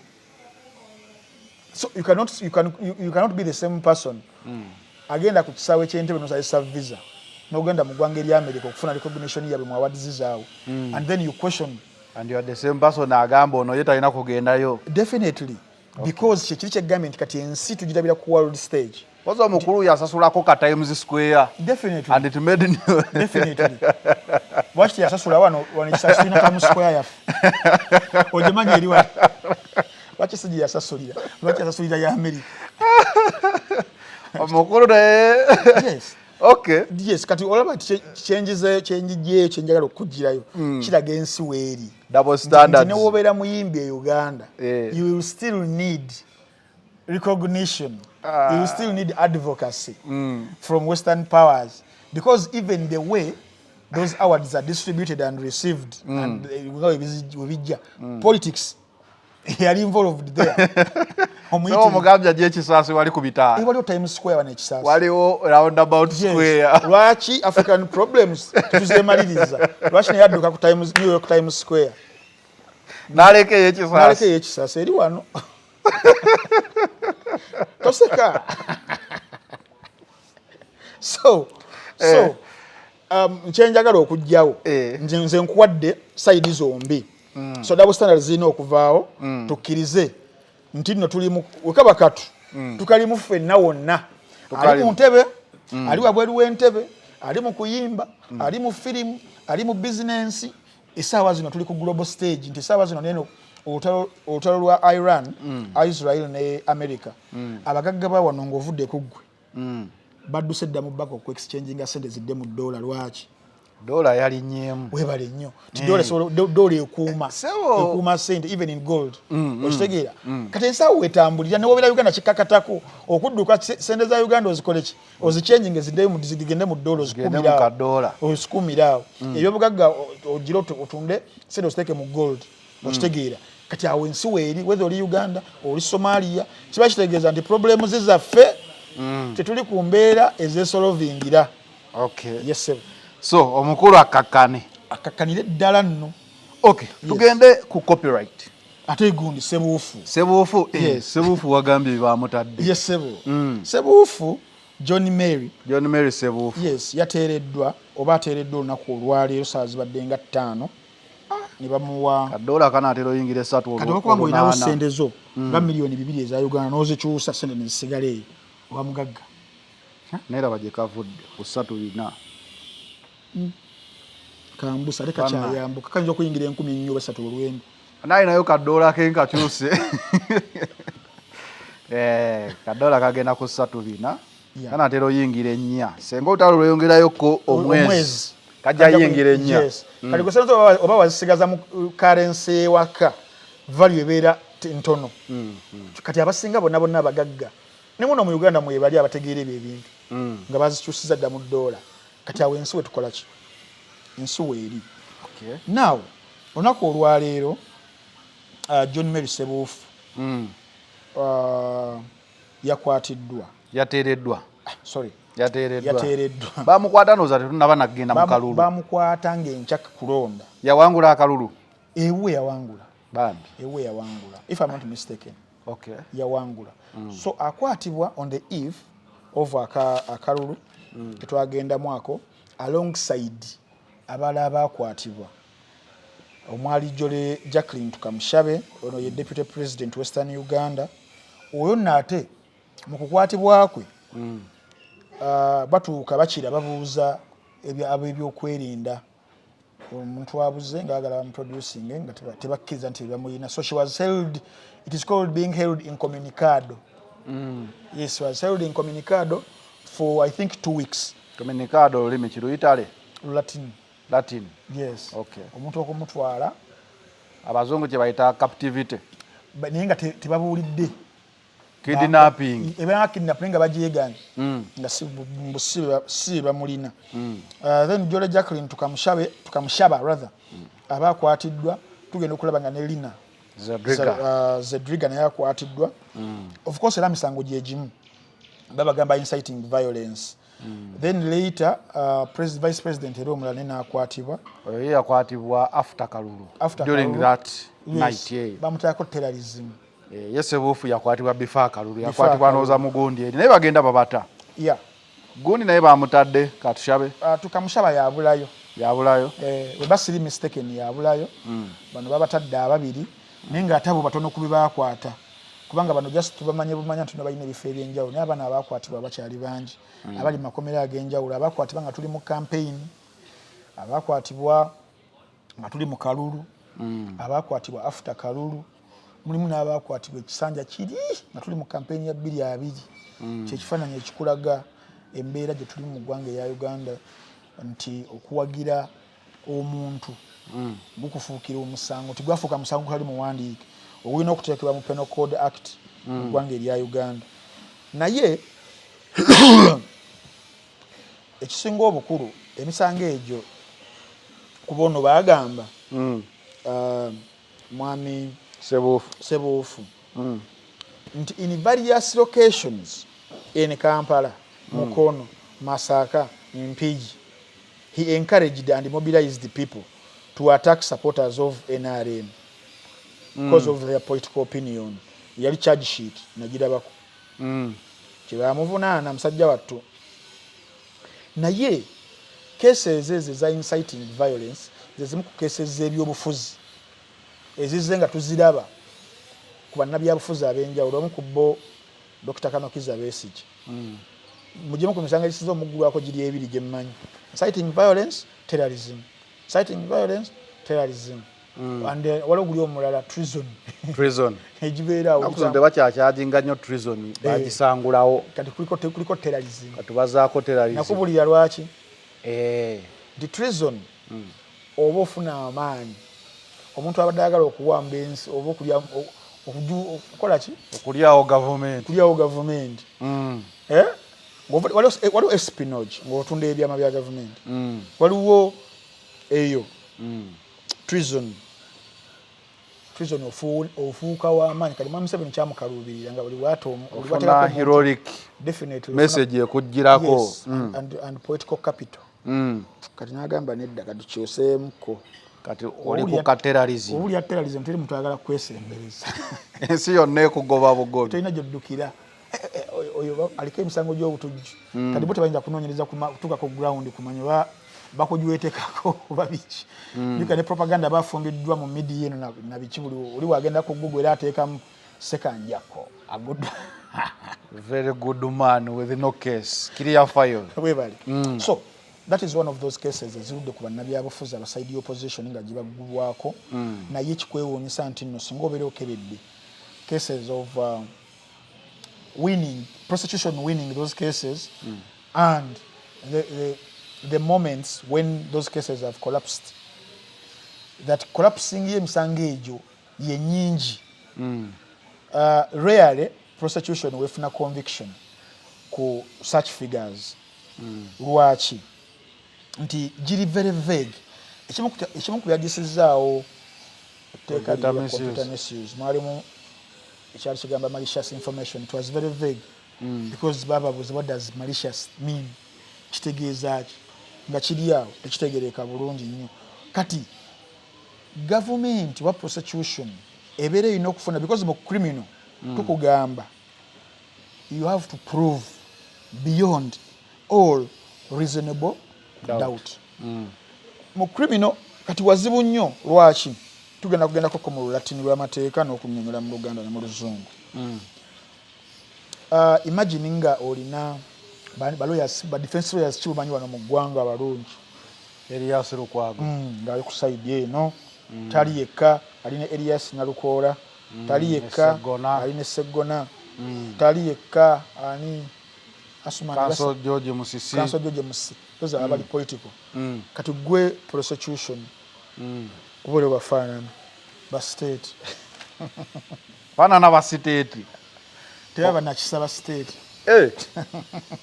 So you cannot be the same person agenda ku kisaawe ky'entebe nosayisa visa n'ogenda mu ggwanga erya America okufuna recognition yabwe mu awards zaawo and then you question and you are the same person agamba ono ye talina kugendayo. Definitely. Because kyekiri kyegambye nti kati ensi tugirabira ku world stage. Wazo omukulu yasasulako ka Times Square. Definitely. And it made new. Definitely. Wachiti yasasula wano ekisasula Times Square yafu. Ojemanyi eri wa. Lwaki siji yasasulira? Lwaki yasasulira ya America? Omukulu Yes. Okay. Yes, kati olaba kyenjagala okugirayo kiraga ensi weeri. Double standards. Ne wobeera muyimbi e Uganda, you will still need recognition. You will still need advocacy from Western powers because even the way those awards are distributed and received and politics yali involved there. No mugambya gye kisaasi wali ku bitaala. Waliwo Times Square wane kisaasi. Waliwo roundabout square. Lwaki African problems tuzemaliriza. Lwaki ne yadduka ku New York Times Square. Nalekeyo ekisaasi. Nalekeyo ekisaasi eri wano. Toseka. So nkyenjagala okugyawo nze nkuwadde side zombi so double standard zirina okuvaawo tukkirize nti nno tuli mu wekaba katu tukalimu ffenna wonna ali mu ntebe ali wabweru w'entebe ali mu kuyimba ali mu firimu ali mu bizinensi essaawa zino tuli ku global stage nti essaawa zino neno olutalo lwa Iran Israel ne America abagagga ba wano ng'ovudde ku ggwe badduse dda mu bbaka ku exchanginga sente zidde mu dola lwaki dola yali nnyemu webale nnyo ti dola ekuuma sente even in gold okitegeera kati ensaawo wetambulira newobera Uganda kikkakatako okudduka sente za Uganda ozikoleki ozichanginge zigende mu dola ozikumiraawo ebyobugagga ogira otunde sente oziteeke mu gold okitegeera kati awo ensi weeri whether oli Uganda oli Somalia kiba kitegeeza nti problemu zizaffe tetuli ku mbeera ezesolovingira. Okay. Yes sir. So omukulu akakkanire ddala nno. Okay. Yes. Tugende ku copyright. Ate gundi Sebuufu. Yes. Sebuufu wagambye bamutadde. Yes Sebu. Sebuufu John Mary Sebuufu. Yes, yateereddwa oba ateereddwa olunaku olwaleero saa zibadde nga 5 ne bamuwa kadola kanaatera oyingira 3 olwo. Kati okuba ng'olinawo ssente zo nga milioni 2 eza Uganda n'ozikyusa ssente ne zisigala eyo oba mugagga. Neraba gye kavudde ku 3 kambusa leka kyayambuka kayinza okuyingira 10,000 oba 3 olwendo naye nayo kadola ke nkakyuse kadola kagenda ku 3 kanaatera oyingira 4 senga olutalo lweyongerayo ko omwezi kajja yingira 4 kati gwe sente oba wazisigaza mu currency ewaka value ebeera ntono kati abasinga bonna abagagga ne muno mu Uganda mwebali abategeera ebyo ebintu nga bazikyusiza dda mu dola kati awo ensi wetukola ki ensi weeri. Now olunaku olwaleero John Mary Sebuufu yakwatiddwa yateereddwa bamukwata noza tetunaba nagenda mu kalulu bamukwata ng'enkya kulonda yawangula akalulu yawangula if I'm not mistaken. Okay. Yawangula. So akwatibwa on the eve of akalulu ketwagendamu ako alongside abala abakwatibwa omwali Jole Jacqueline Tukamushabe ono ye deputy president Western Uganda oyo nate mu kukwatibwa kwe batuuka bakira babuuza ebyokwerinda omuntu wabuze ngaagala bamuproducing nga tebakkiriza nti bamuyina. So she was held, it is called being held incommunicado. Yes, was held incommunicado for I think 2 weeks. Communicado olulimi kiruyitale? Latin. Yes. Okay. Omuntu okumutwala abazungu kye bayita captivity. Naye nga tebabuulidde. Kidnapping. Eba kidnapping nga bajeeganye. Nga si bamulina. Then Jole Jacqueline Tukamushaba rather. Abakwatiddwa tugenda okulaba nga ne Lina Zedriga naye akwatiddwa. Of course era misango gye gimu. Babagamba inciting violence. Then later vice president era omulala n'akwatibwa. Oyo yakwatibwa after kalulu. During that night. Bamutayako terrorism. Yes, Sebuufu yakwatibwa before kalulu yakwatibwa noza mugundi eri naye bagenda babata. Yeah. Gundi naye bamutadde Katushabe. Tukamushaba yabulayo. We basiri mistaken yabulayo. Bano babatadde ababiri naye ng'atabo batono kubi bakwata. Kubanga bano just tubamanye bumanya nti balina ebifo ebyenjawulo naye abana abakwatibwa bakyali bangi abali makomera ag'enjawulo abakwatibwa nga tuli mu campaign abakwatibwa nga tuli mu kalulu abakwatibwa after kalulu mulimu n'abakwatibwa ekisanja kiri nga tuli mu campaign ya 2020 kyekifaananyi ekikulaga embeera gye tuli mu ggwanga eya Uganda nti okuwagira omuntu gukufuukira omusango tigwafuuka musango kali muwandiike ogulina okuteekebwa mu Penal Code Act mu ggwanga erya Uganda. Naye ekisinga obukulu emisango egyo kuba ono baagamba mwami Sebuufu nti in various locations in Kampala, Mukono, Masaka, Mpigi, he encouraged and mobilized the people to attack supporters of NRM because of their political opinion. Yali charge sheet nagirabako. Kibamuvunaana musajja wattu. Naye cases ezo za inciting violence zezimu ku cases z'ebyobufuzi ezizze nga tuziraba ku bannabyabufuzi ab'enjawulo omu ku bo Dr. Kanokiza Besigye mugimu ku misango egisize omuggulwako giri ebiri gye mmanyi inciting violence terrorism and waliwo guli omulala treason egibeeraawo tebakyakyajinga nnyo treason bagisangulawo kati kuliko terrorism katubazaako terrorism nakubulira lwaki nti treason oba ofuna amaanyi omuntu abadde ayagala okuwamba ensi oba okukola ki okulyawo gavumenti waliwo espionage ng'otunda ebyama bya gavumenti waliwo eyo treason ofuuka w'amaanyi kati mwami Museveni kyamukaluubirira nga buli ofuna heroic message ekujjirako and political capital kati n'agamba nedda katukyuseemuko kati oli ku terrorism obulya terrorism teri muntu ayagala kwesembereza ensi yonna ekugoba bugobi tolina gy'oddukira oyo aliko emisango gy'obutujju kati bo tebayinza kunoonyereza kutuuka ku ground kumanya bakujwetekako oba biki yuka ne propaganda bafumbiddwa mu media eno na biki buli oli wagenda ku Google era ateekamu sekanjako very good man with no case clear file so that is one of those cases ezirudde ku bannabyabufuzi abasaidi opposition nga gibaggulwako naye kikwewuunyisa nti nno singa obeera okebedde cases of prosecution winning those cases and the moments when those cases have collapsed, that collapsing y'emisango egyo ye nnyingi rarely prosecution wefuna conviction ku such figures lwaki nti giri very vague ekimu ku byagisizzaawo teeka lya computer misuse mwalimu ekyali kigamba malicious information. It was very vague because bababuuza what does malicious mean, kitegeeza ki nga kiri awo tekitegereka bulungi nnyo. Kati government wa prosecution ebeera erina okufuna because mu criminal tukugamba you have to prove beyond all reasonable doubt. Mu criminal kati wazibu nnyo lwaki tugendako ko mu Lulatini lw'amateeka n'okunnyonnyola mu Luganda ne mu Luzungu. Imagine nga olina ba defense lawyers kibumanyi wano mu ggwanga abalungi Elias Lukwago ng'ali ku side eno tali yekka alina Elias Nalukoola tali yekka alina Seggona tali yekka ani Asumani Kanso George Musisi those are political. Kati gwe prosecution kubole bafaanana ba state faanana ba state teyaba nakisaba state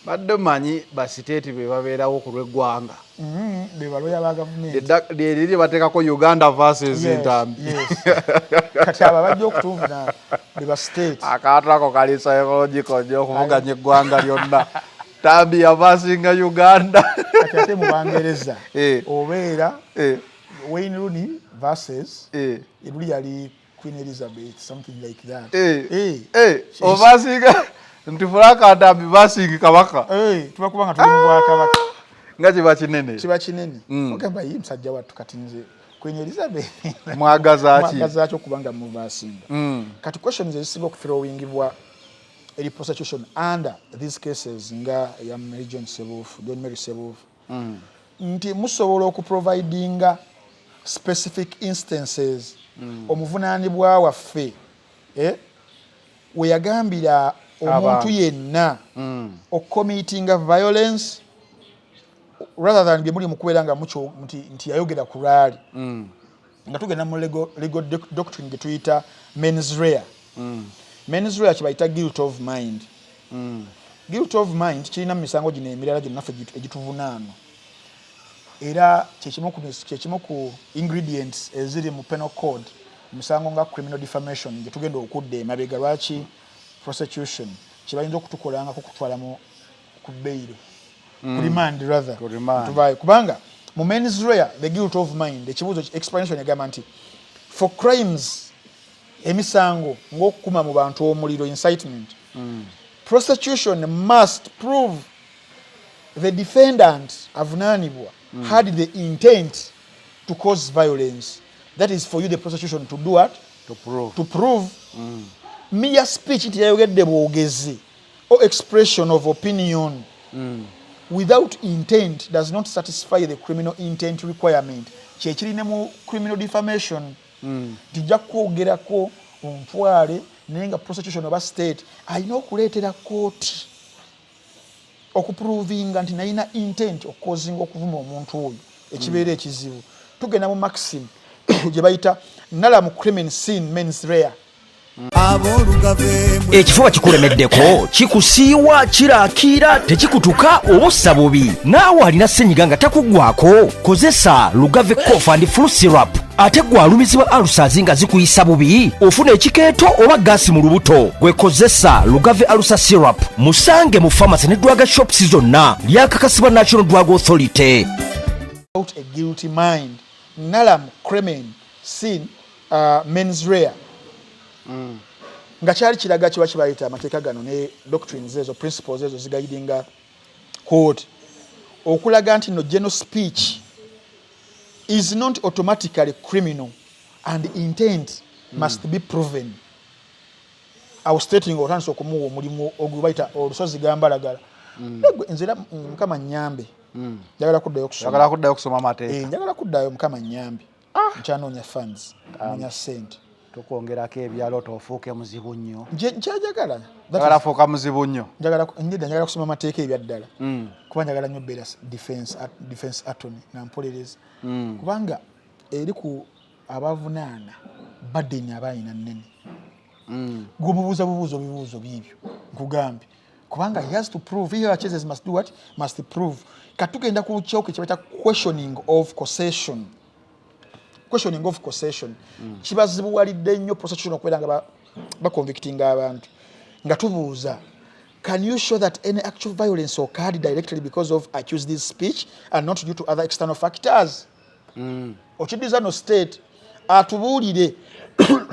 badde manyi ba state be babeerawo ku lw'eggwanga be baloya ba government liri bateekako Uganda versus Entambi kati aba bajja okutuvuna be ba state akaato ako kali psychological nnyo okuvuganya eggwanga lyonna Ntambi yavasinga Uganda kati ate mu Bangereza obeera Wayne Rooney versus Ebuli yali Queen Elizabeth, something like that. Ovasinga nti fulaka Ntambi vasingi kabaka tubakubanga tuli mu Bwakabaka nga kiba kinene ogamba ye musajja wattu kati nze Queen Elizabeth mwagazaaki okubanga muvasinga. Kati questions ezisinga okufirowingibwa eri prosecution under these cases nga ya John Mary Sebuufu nti musobola okuprovidinga specific instances omuvunaanibwa waffe we yagambira omuntu yenna ocommittinga violence rather than bye muli mu kubeera nga mucho nti yayogera ku lwali nga tugenda mu legal doctrine gye tuyita mens rea. Mens rea kibayita guilt of mind. Guilt of mind kirina mu misango gino emirala gyonnaffe egituvunaano era kyekimu ku ingredients eziri mu penal code misango nga criminal defamation gye tugenda okudda emabega lwaki prosecution kibayinza okutukolanga kukutwala ku bail remand rather tubaye kubanga mu mens rea the guilt of mind ekibuuzo explanation egamba nti for crimes emisango ng'okukuma mu bantu omuliro incitement prosecution must prove the defendant avunaanibwa had the intent to cause violence that is for you the prosecution to do what? To prove. Mere speech nti yayogedde bwogezi or expression of opinion without intent does not satisfy the criminal intent requirement. Kyekirine mu criminal defamation. Tijja kwogerako ontwale naye nga prosecution oba state alina okuleetera kooti okuprovinga nti nalina intent okukozinga okuvuma omuntu oyo ekibeera ekizibu. Tugenda mu maxim gye bayita nala crimen sin mens rea. Ekifuba kikulemeddeko kikusiiwa kiraakira tekikutuka obussa bubi naawe alina ssenyiga nga takuggwako kozesa Lugave cough and flu syrup ate gwe alumizibwa alusazi nga zikuyisa bubi ofuna ekikeeto oba gaasi mu lubuto gwe kozesa Lugave alusa syrup musange mu pharmacy ne drug shops zonna lyakakasibwa National Drug Authority. Out a guilty mind nalam crimen sin mens rea. Nga kyali kiraga kiba kibayita amateeka gano ne doctrines ezo principles ezo zigayidinga court okulaga nti no general speech is not automatically criminal and intent must be proven. I was stating otandise okumuwa omulimu ogubayita olusozi gambalagala nzira mukama nyambe njagala kuddayo kusoma amateeka njagala kuddayo mukama nyambe nkyanoonya funds noonya sente tukwongerako ebyalo tofuuke muzibu nnyo nkyajagala njagala fuuka muzibu nnyo njagala kusoma amateeka ebyaddala kuba njagala nnyo beera defense attorney nampolereza kubanga eri ku abavunaana badeni abayina nnene gwomubuuza bibuuzo biibyo nkugambye kubanga he has to prove he charges must do what must prove katugenda ku kyawuka kyebayita questioning of causation kibazibuwalidde nnyo prosecution okubeera nga baconvictinga abantu nga tubuuza can you show that any actual violence occurred directly because of accused's speech and not due to other external factors? Okiddiza no state atubuulire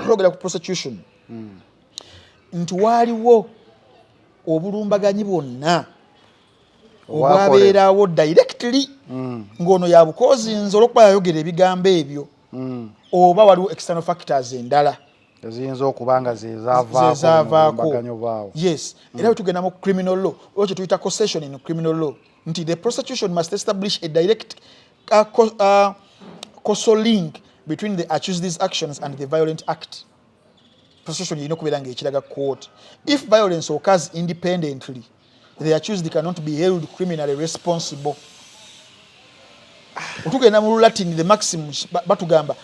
olwogera ku prosecution nti waaliwo obulumbaganyi bwonna obwabeerawo directly ng'ono yabukozi nze olwokuba yayogera ebigambo ebyo oba waliwo external factors endala eziyinza okuba nga zezaavaako. Yes, era bwe tugenda mu criminal law oyo kye tuyita causation in criminal law nti the prosecution must establish a direct causal link between the accused's actions and the violent act. Prosecution yina okubeera ng'ekiraga court. If violence occurs independently, the accused cannot be held criminally responsible. Otugenda mu Latin the maxim batugamba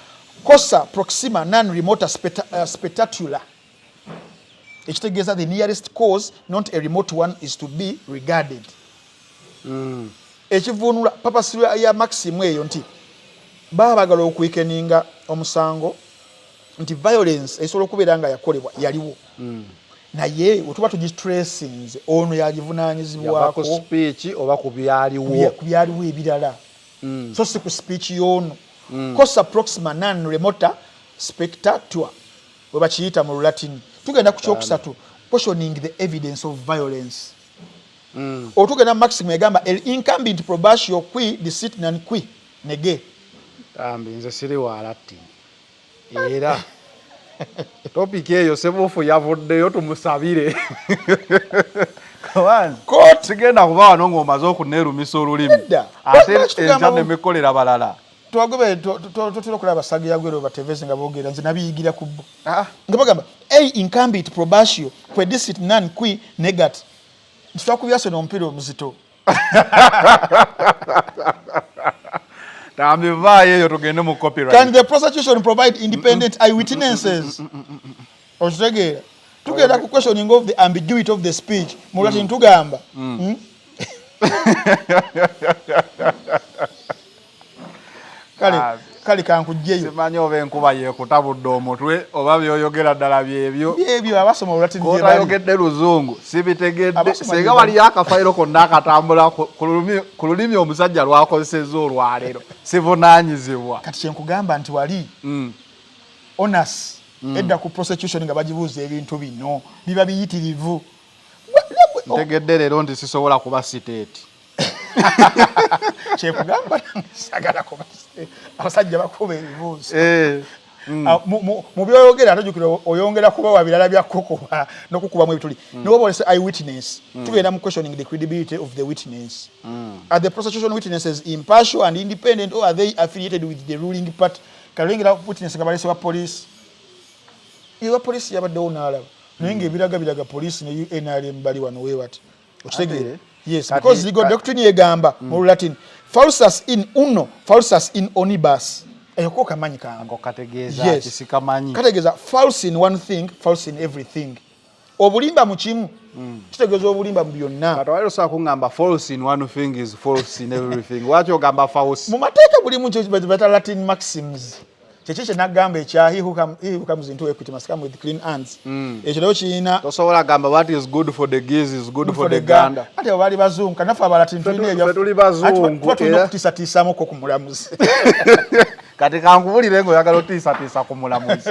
cosa proxima non remota spectacular. Ekitegeeza the nearest cause not a remote one is to be regarded. Ekivunula purpose ya maxim eyo nti baabagala okwekeninga omusango nti violence esobola okubeera nga yakolebwa yaliwo naye wetuba tugitracinze ono yagivunaanyizibwako speech oba ku byaliwo ebirala so si ku speech y'ono cosa proxima non remota spectator we bakiyita mu Latin. Tugenda ku kyokusatu questioning the evidence of violence. Otugenda maximum egamba el incumbent probatio qui deceit non qui nege nze siri wa Latin era topic eyo sebufu yavuddeyo tumusabire court sigenda kuba wano ng'omaze okuneerumisa olulimi ate enkya nemikolera balala twagobe tutera okulaba saga yagwero batevezi nga boogera nze nabiyigira ku bo nga bagamba incumbent probatio que deceit non qui negat ntitwakubyaso n'omupiira omuzito tamivaayo eyo tugende mu copyright. Can the prosecution provide independent eyewitnesses? Okitegeera tugenda ku questioning of the ambiguity of the speech mu Latin tugamba kale kankujjeyo simanyi oba enkuba yeekutabudde omutwe oba byoyogera ddala byebyo abasoma Olulatin oyogedde luzungu sibitegedde singa waliyo akafayiro konna akatambula ku lulimi omusajja lwakozesezza olwaleero sivunaanyizibwa kati kyenkugamba nti wali onas edda ku prosecution nga bagibuuza ebintu bino biba biyitirivu ntegedde leero nti sisobola kuba siteeti kyekugamba sagala ko abasajja bakuba ebibuuzo mu byoyogera atojjukira oyongera kubawa birala byakukuba n'okukubamu ebituli niwoba olese eyewitness tugenda mu questioning the credibility of the witness are the prosecution witnesses impartial and independent or are they affiliated with the ruling party kalengera witness nga balese wa police iwa police yabaddewo n'alaba naye ng'ebiraga police ne NRM bali wano weewati okitegeere yes because legal doctrine yegamba mu Latin falsus in uno falsus in onibus eyoko kamanyi kango kategeeza kisikamanyi kategeeza false in one thing false in everything obulimba mu kimu kitegeeza obulimba mu byonna katwaliro saa kungamba false in one thing is false in everything waki ogamba false mu mateeka bulimu bata Latin maxims kyekyo nagamba ekya he who comes into equity must come with clean hands ekyo leo kiina tosobola gamba what is good for the geese is good for the gander ate bali bazungu kanafa abalatin tulina ebyo tuli bazungu tulina okutiisatiisaamu ko ku mulamuzi kati kankubulire ng'oyagala otiisatiisa ku mulamuzi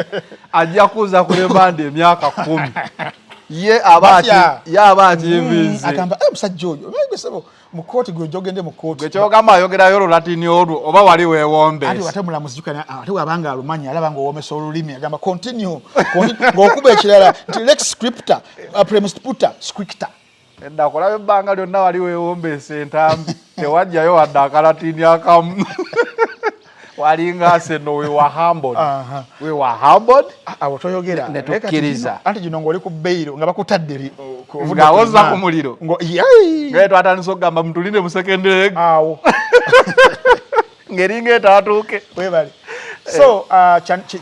ajja kuza ku rebanda emyaka 10 ye aba akiyinvinze agamba musajja oyo ogesebo mu kooti gwe jogende mu kooti gwe kyogamba ayogerayo Lulatini olwo oba wali weewombeesi ate ate mulamuzi jukana ate wabanga alumanyi alaba ng'owoomesa olulimi agamba continue ng'okuba ekirala nti lex scripta premis puta scripta edda kulaba ebbanga lyonna wali weewombeesa entambi tewajjayo wadde akalatini akamu walinga Arsenal we were humbled awo toyogera netukkiriza anti gino ng'oli ku bbeiro nga bakutadde ng'awoza ku muliro ngaye twatandisa okugamba mutulinde mu secondary awo ng'eringa etaatuuke webale so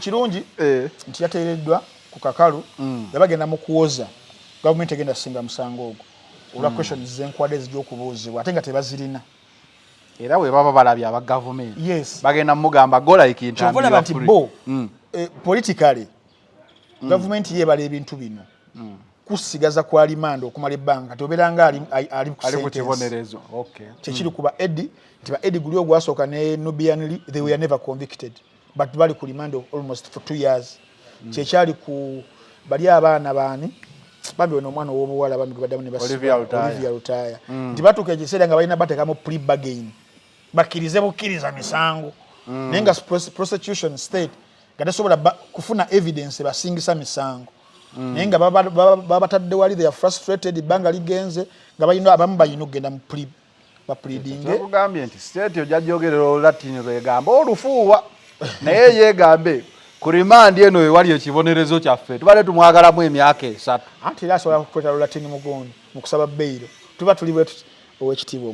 kirungi nti yateereddwa ku kakalu yabagenda mu kuwoza gavumenti egenda kusinga musango ogwo olwa questions z'enkwade ezij'okubuuzibwa ate nga tebazirina era we baba balabye aba government yes bagenda mugamba gola ikintambi chovola bati bo politically government yebala ebintu bino kusigaza kwa limando okumala ebbanga toberanga ali ku kibonerezo okay kyekiri kuba Eddie tiba Eddie guli ogwasooka ne Nubian they were never convicted but bali ku limando almost for 2 years kyekyali ku bali abaana baani bambi ono omwana ow'obuwala bambi baddamu ne Olivia Lutaya nti batuuka ekiseera nga balina bateekamu plea bargain bakkirize bukkiriza misango naye nga prosecution state nga tesobola kufuna evidence basingisa misango naye nga babatadde wali they are frustrated ebbanga ligenze nga balina abamu balina okugenda mu bapleadinge bakugambye nti state ojja jogerera Olulatini lwegamba olufuuwa naye yeegambe ku remand eno wewali ekibonerezo kyaffe tubale tumwagalamu emyaka 3 anti era asobola kukweta Olulatini mugondi mu kusaba bbeiro tuba tuli bwe owekitiibwa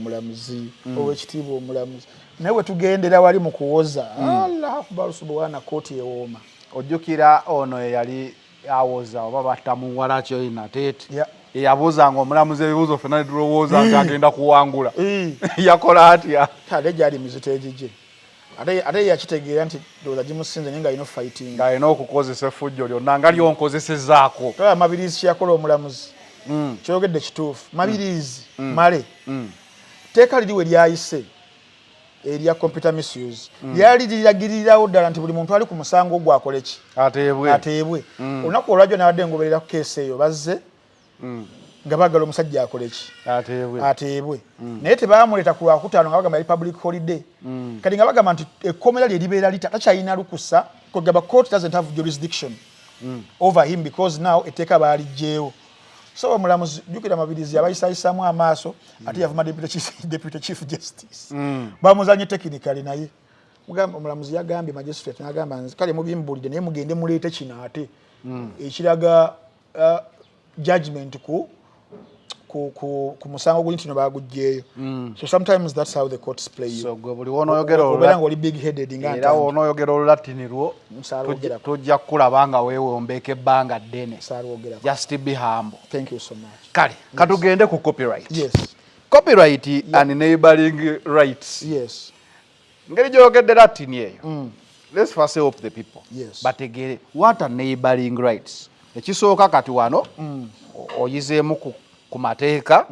omulamuzi naye we tugendera wali mu kuwoza Allah akbar subhana kooti ewooma ojjukira ono eyali awoza oba batamuwala kyoyina teeti eyabuuzanga omulamuzi ebibuuzo ffenna ne tulowooza nti agenda kuwangula yakola atya ate gyali mizito egigye ate yakitegeera nti ndowooza gimusinze naye nga alina fighting ng'alina okukozesa effujjo lyonna nga lyonkozesezaako tola mabirizi kyeyakola omulamuzi kyogedde kituufu mabirizi male teeka liri we lyayise erya computer misuse lyali liragirirawo ddala nti buli muntu ali ku musango ogwo akole ki ateebwe olunaku olwajjo n'abadde ngoberera ku keesi eyo bazze nga baagala omusajja akole ki ateebwe naye tebaamuleta ku lwakutaano nga bagamba yali public holiday kati nga bagamba nti ekkomera lye libeera takyalina lukusa kugamba court doesn't have jurisdiction over him because now etteeka baaliggyeewo so omulamuzi jjukira mabirizi abayisayisaamu amaaso ate yavuma deputy chief justice bamuzanye technically naye omulamuzi yagambye magistrate n'agamba kale mubimbulidde naye mugende muleete kino ate ekiraga judgment ku musango guli ntino baguggyeyo so sometimes that's how the courts play you so gwe buli wonoyogera oli big headed nga era wonoyogera Olulatini lwo tojja kulaba nga weewombeeka ebbanga ddene just be humble. Thank you so much. Kale katugende ku copyright. Yes. Copyright and neighboring rights. Yes. Ngeri gyogedde Latini eyo. Let's first help the people. Yes. But again, what are neighboring rights? Ekisooka kati wano oyizeemu ku mateeka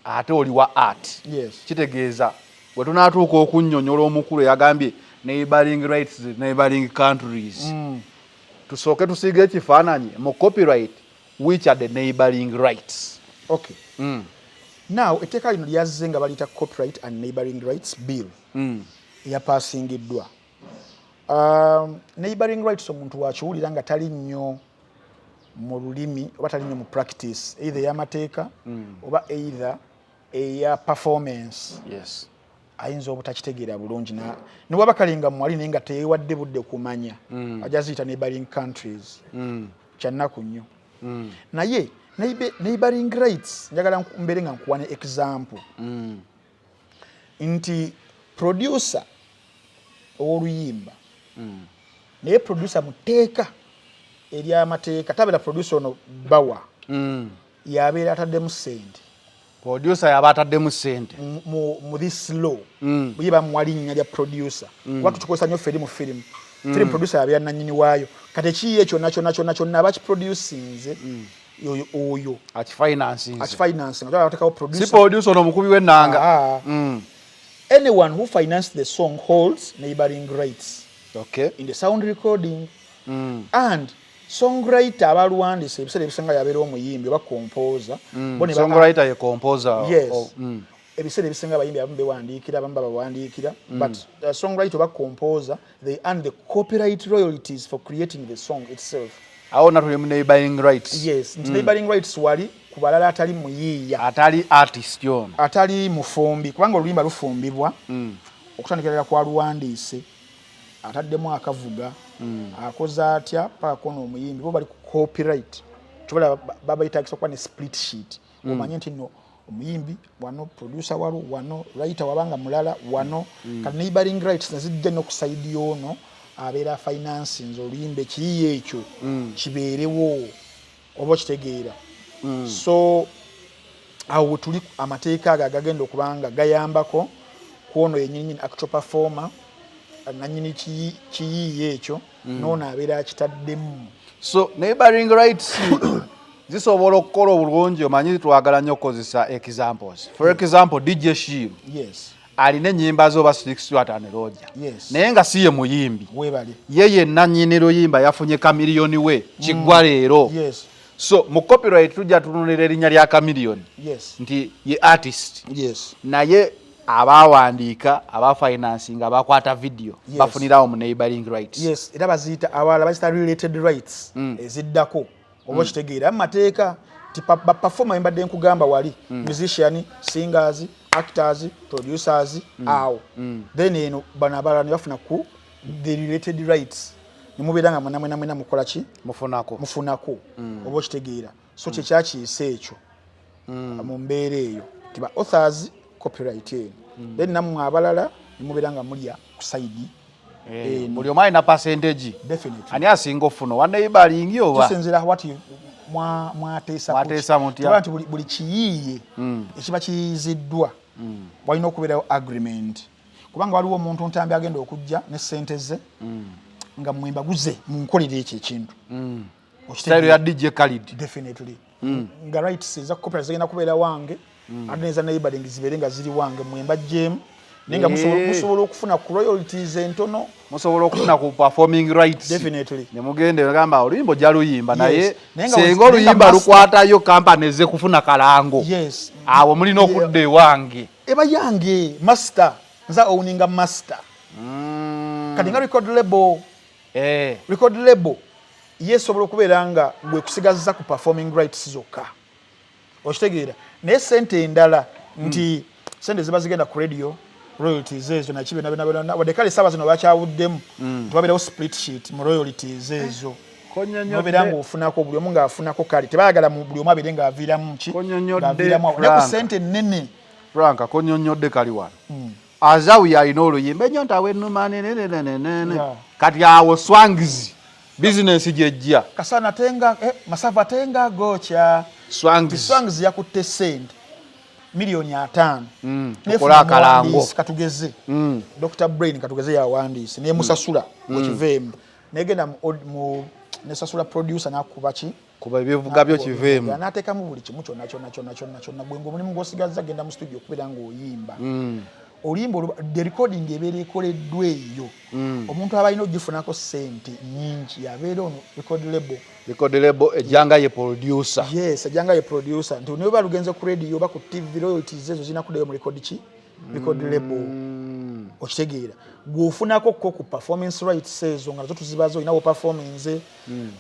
ate oli wa art. Yes. Kitegeeza bwe tunaatuuka okunnyonnyola omukulu yagambye neighboring rights, neighboring countries. Tusooke tusiige ekifaananyi mu copyright which are the neighboring rights. Okay. Now etteeka lino lyazze nga baliyita Copyright and Neighbouring Rights Bill eyapasingiddwa. Neighbouring rights omuntu wakiwulira nga tali nnyo mu lulimi oba tali nnyo mu practice either ey'amateeka oba either eya performance. Yes. Ayinza obutakitegeera bulungi ne waba kalinga mwali naye nga teyewadde budde kumanya ajaziyita neighbouring countries kyannaku nnyo. Naye neighbouring rights njagala mbeere nga nkuwa ne example nti producer ow'oluyimba naye producer muteeka ery'amateeka tabeera producer ono bawa yabeera ataddemu ssente. Producer yaba ataddemu ssente mu this law bwe bamuwali nnya lya producer watu tukozesa nnyo feri mu film producer yabeera nannyini waayo kati ekiyiye kyonna abakiproducinze oyo akifinancing atekawo producer si producer ono omukubi w'ennanga. Anyone who financed the song holds neighbouring rights in the sound recording and songwriter abaluwandiisa ebiseera ebisinga yabeera omuyimbi oba composer. Songwriter ye composer. Yes. Ebiseera ebisinga abayimbi abamu bewandiikira abamu babawandiikira but songwriter oba composer they earn the copyright royalties for creating the song itself. Awo natuli mu neighbouring rights. Yes, neighbouring rights wali ku balala atali muyiiya atali artist yono atali mufumbi kubanga oluyimba lufumbibwa okutandikira kwa luwandiise ataddemu akavuga akoze atya paka kono omuyimbi bo bali ku copyright kyobola babayitagisa okuba ne split sheet omanye nti no omuyimbi wano producer walo wano writer wabanga mulala wano kati neighbouring rights nazijja n'okusaidi yono abeera financing oluyimba ekiyiiye ekyo kibeerewo oba kitegeera. So awo tuli amateeka ago agagenda okubanga gayambako kwono yennyini actual performer nannyini kiyiiye ekyo noono abeera akitaddemu. So neighbouring rights zisobola okukola obulungi omanyi twagala nnyo okukozesa examples. For example DJ Shiru. Yes. Alina ennyimba zo ba 6 and Roger. Yes. Naye nga si ye muyimbi. Webali. Ye nannyini luyimba yafunye kamiliyoni we kiggwa leero. Yes. So mu copyright tujja tunulira erinnya lya kamiliyoni. Yes. Nti ye artist. Yes. Naye abawandiika abafinancing abakwata video bafunirawo mu neighbouring rights. Yes. Era baziyita awala baziyita related rights eziddako oba kitegeera amateeka ti performer embadde nkugamba wali musician singers actors producers awo then eno bana abalala bafuna ku the related rights nimubeera nga mwena mukola ki mufunako oba kitegeera so kyekyakiisa ekyo mu mbeera eyo tiba authors copyright then namwe abalala nimubeera nga mulya ku side buli omu alina percentage. Definitely. Ani asinga ofuna wa neighbouring oba kisinzira what mwateesa mutya nti buli kiyiiye ekiba kiyiziddwa walina okubeerawo agreement kubanga waliwo omuntu ntambi agenda okujja ne ssente ze nga mwembaguze munkolere ekyo ekintu style ya DJ Khalid. Definitely. Nga rights za copyright zigenda kubeera wange ate neza neighbouring zibeere nga ziri wange mwembajjeemu naye nga musobola okufuna ku royalties entono musobola okufuna ku performing rights. Definitely. Ne mugende gamba oluyimba ojja luyimba naye senga oluyimba lukwatayo kampani ze kufuna kalango. Yes. Awo mulina okudda ewange eba yange master nza owninga master kati nga record label record label yesobola okubeera nga gwe kusigazza ku performing rights zokka okitegeera naye sente endala nti sente ziba zigenda ku radio royalties ezo nakibe wadde kale saawa zino bakyawuddemu tubabeerawo split sheet mu royalties ezo nobeera ng'ofunako buli omu ng'afunako kale tebayagala buli omu abeere ng'aviiramu ki ng'aviiramu awo naye ku sente nnene Franka konyonyodde kali wano azawi alina oluyimba ennyo ntawe ennuma nenenenenene kati awo swangizi bizinesi gyejja kasana tenga masava tenga gocha swangizi yakutte sente milioni 5 nekola akalango katugeze Dr. Brain katugeze yawandiise ne musasula okivemu negenda mu nesasula producer nakuba ki kuba ebivuga byo kivemu anateekamu buli kimu kyonna bwengo mulimu gw'osigazza genda mu studio okubeera ng'oyimba olimbo the recording ebeera ekoleddwa eyo omuntu aba alina ogifunako ssente nyingi yabeera ono record label ejjanga ye producer. Yes, ejjanga ye producer nti ne balugenze ku radio oba ku TV royalties ezo zina kuddayo mu record ki record label okitegeera gwofunako ko ku performance rights ezo nga nazo tuzibazo inawo performance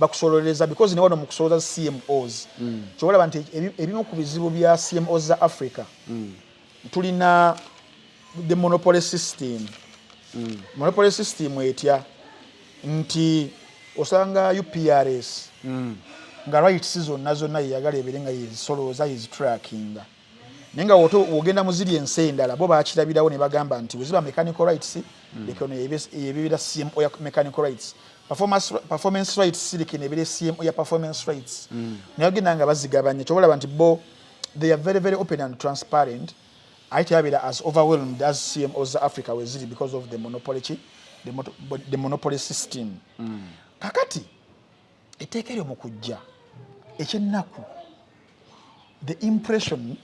bakusololeza because ne wano mu kusoloza CMOs kyolaba nti ebimu ku bizibu bya CMOs za Africa tulina the monopoly system monopoly system etya nti osanga UPRS nga rights zonna zonna yagala ebirenga yizisoloza yizitrackinga nenga wogenda muziri ense endala bo bakirabirawo ne bagamba nti weziba mechanical rights lekono yebibira CMO ya mechanical rights performance rights silikene ebire CMO ya performance rights nagenda nga bazigabanye kyobola nti bo they are very very open and transparent aitabira as overwhelmed as CMOs za Africa weziri because of the monopoly system kakati eteekere mu kujja ekyennaku the impression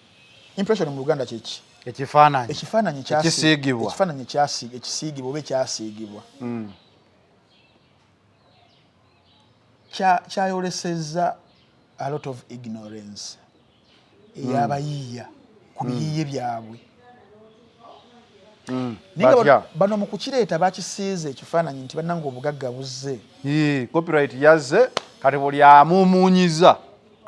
mu Luganda kyeki ekifaananyi kyasiigibwa oba ekyasiigibwa kyayolesezza a lot of ignorance eyabayiiya ku biyiiye byabwe ninga bano mu kukireeta bakisiize ekifaananyi nti bannanga obugagga buzze copyright yazze kati buli amumunyiza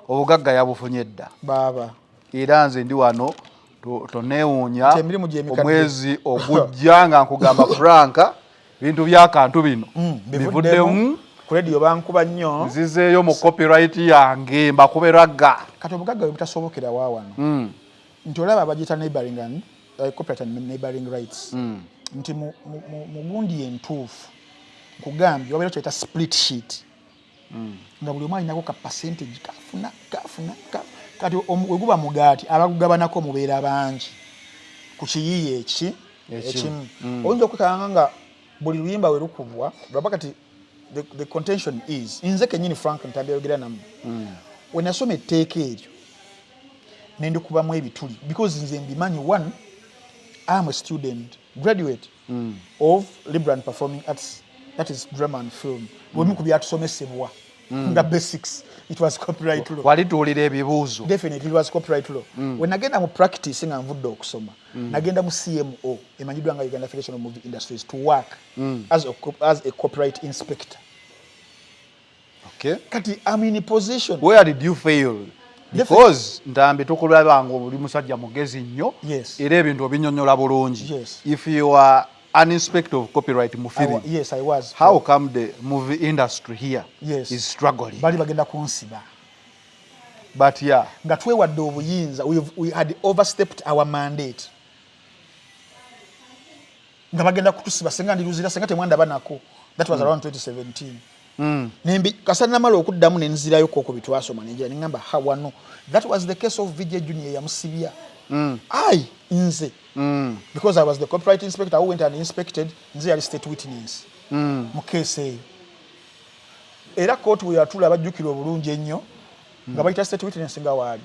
obugagga yabufunye dda baba era nze ndi wano toneewuunya omwezi ogujja nga nkugamba Franka bintu byakantu bino bivuddemu ku radio bankuba nnyo nzizeeyo mu copyright yange mbakuberaga kati obugagga butasobokera wano nti olaba abagita neighboring and copyright and neighboring rights nti mu gundi entuufu nkugambye wabeera kyeta split sheet nga buli omu alinako ka percentage kafuna kati weguba mugaati abagugabanako mubeera bangi ku kiyiiye ekimu oyinza okwekanga nga buli luyimba we lukubwa lwaba kati the contention is nze kennyini Frank ntabyayogera namu we nasoma etteeka eryo nendikubamu ebituli because nze mbimanyi one I'm a student graduate of liberal and performing arts that is drama and film bwemu kubyatusomesebwa nga basics it was copyright law walituulira ebibuuzo definitely it was copyright law when nagenda mu practice nga nvudde okusoma nagenda mu CMO emanyiddwa nga Uganda Federation of Movie Industries to work as a copyright inspector. Okay, kati I'm in a position. Where did you fail? Because ndambe tukulaba ngo buli musajja mugezi nnyo era ebintu obinyonyola bulungi. If you are an inspector of copyright mu film, yes I was. How come the movie industry here is struggling? Bali bagenda kunsiba. But yeah, nga twewadde obuyinza we had overstepped our mandate. Nga bagenda kutusiba senga ndiluzira senga temwanda banako. That was around 2017. Nembi kasana malo okuddamu nenzirayo koko bitwasoma nenjira ningamba hawano. That was the case of Vijay Junior ya Musibia. I nze because I was the copyright inspector who went and inspected nze yali state witness mu case eyo era court we atula abajjukira obulungi ennyo nga bayita state witness nga waali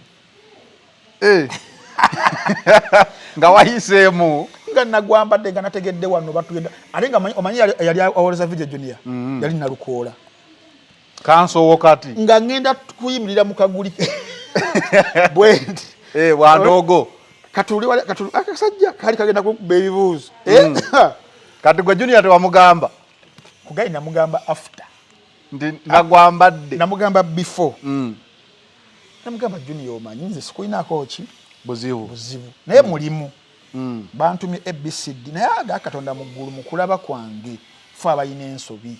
nga wayiseemu nga nagwambadde nga nategedde wano batugenda ate nga omanyi yali awoleza Vijay Junior yali nalukoola kanso wakati nga ngenda kuyimirira mu kaguli bwendi wandogo katuli akasajja kali kagenda kukuba ebibuuzo kati gwe Junior tewamugamba kugali namugamba after ndi nagwambadde namugamba before namugamba Junior omanyi nze sikulinako ki buzibu naye mulimu bantumye ABCD naye aga Katonda mu ggulu mu kulaba kwange fe abalina ensobi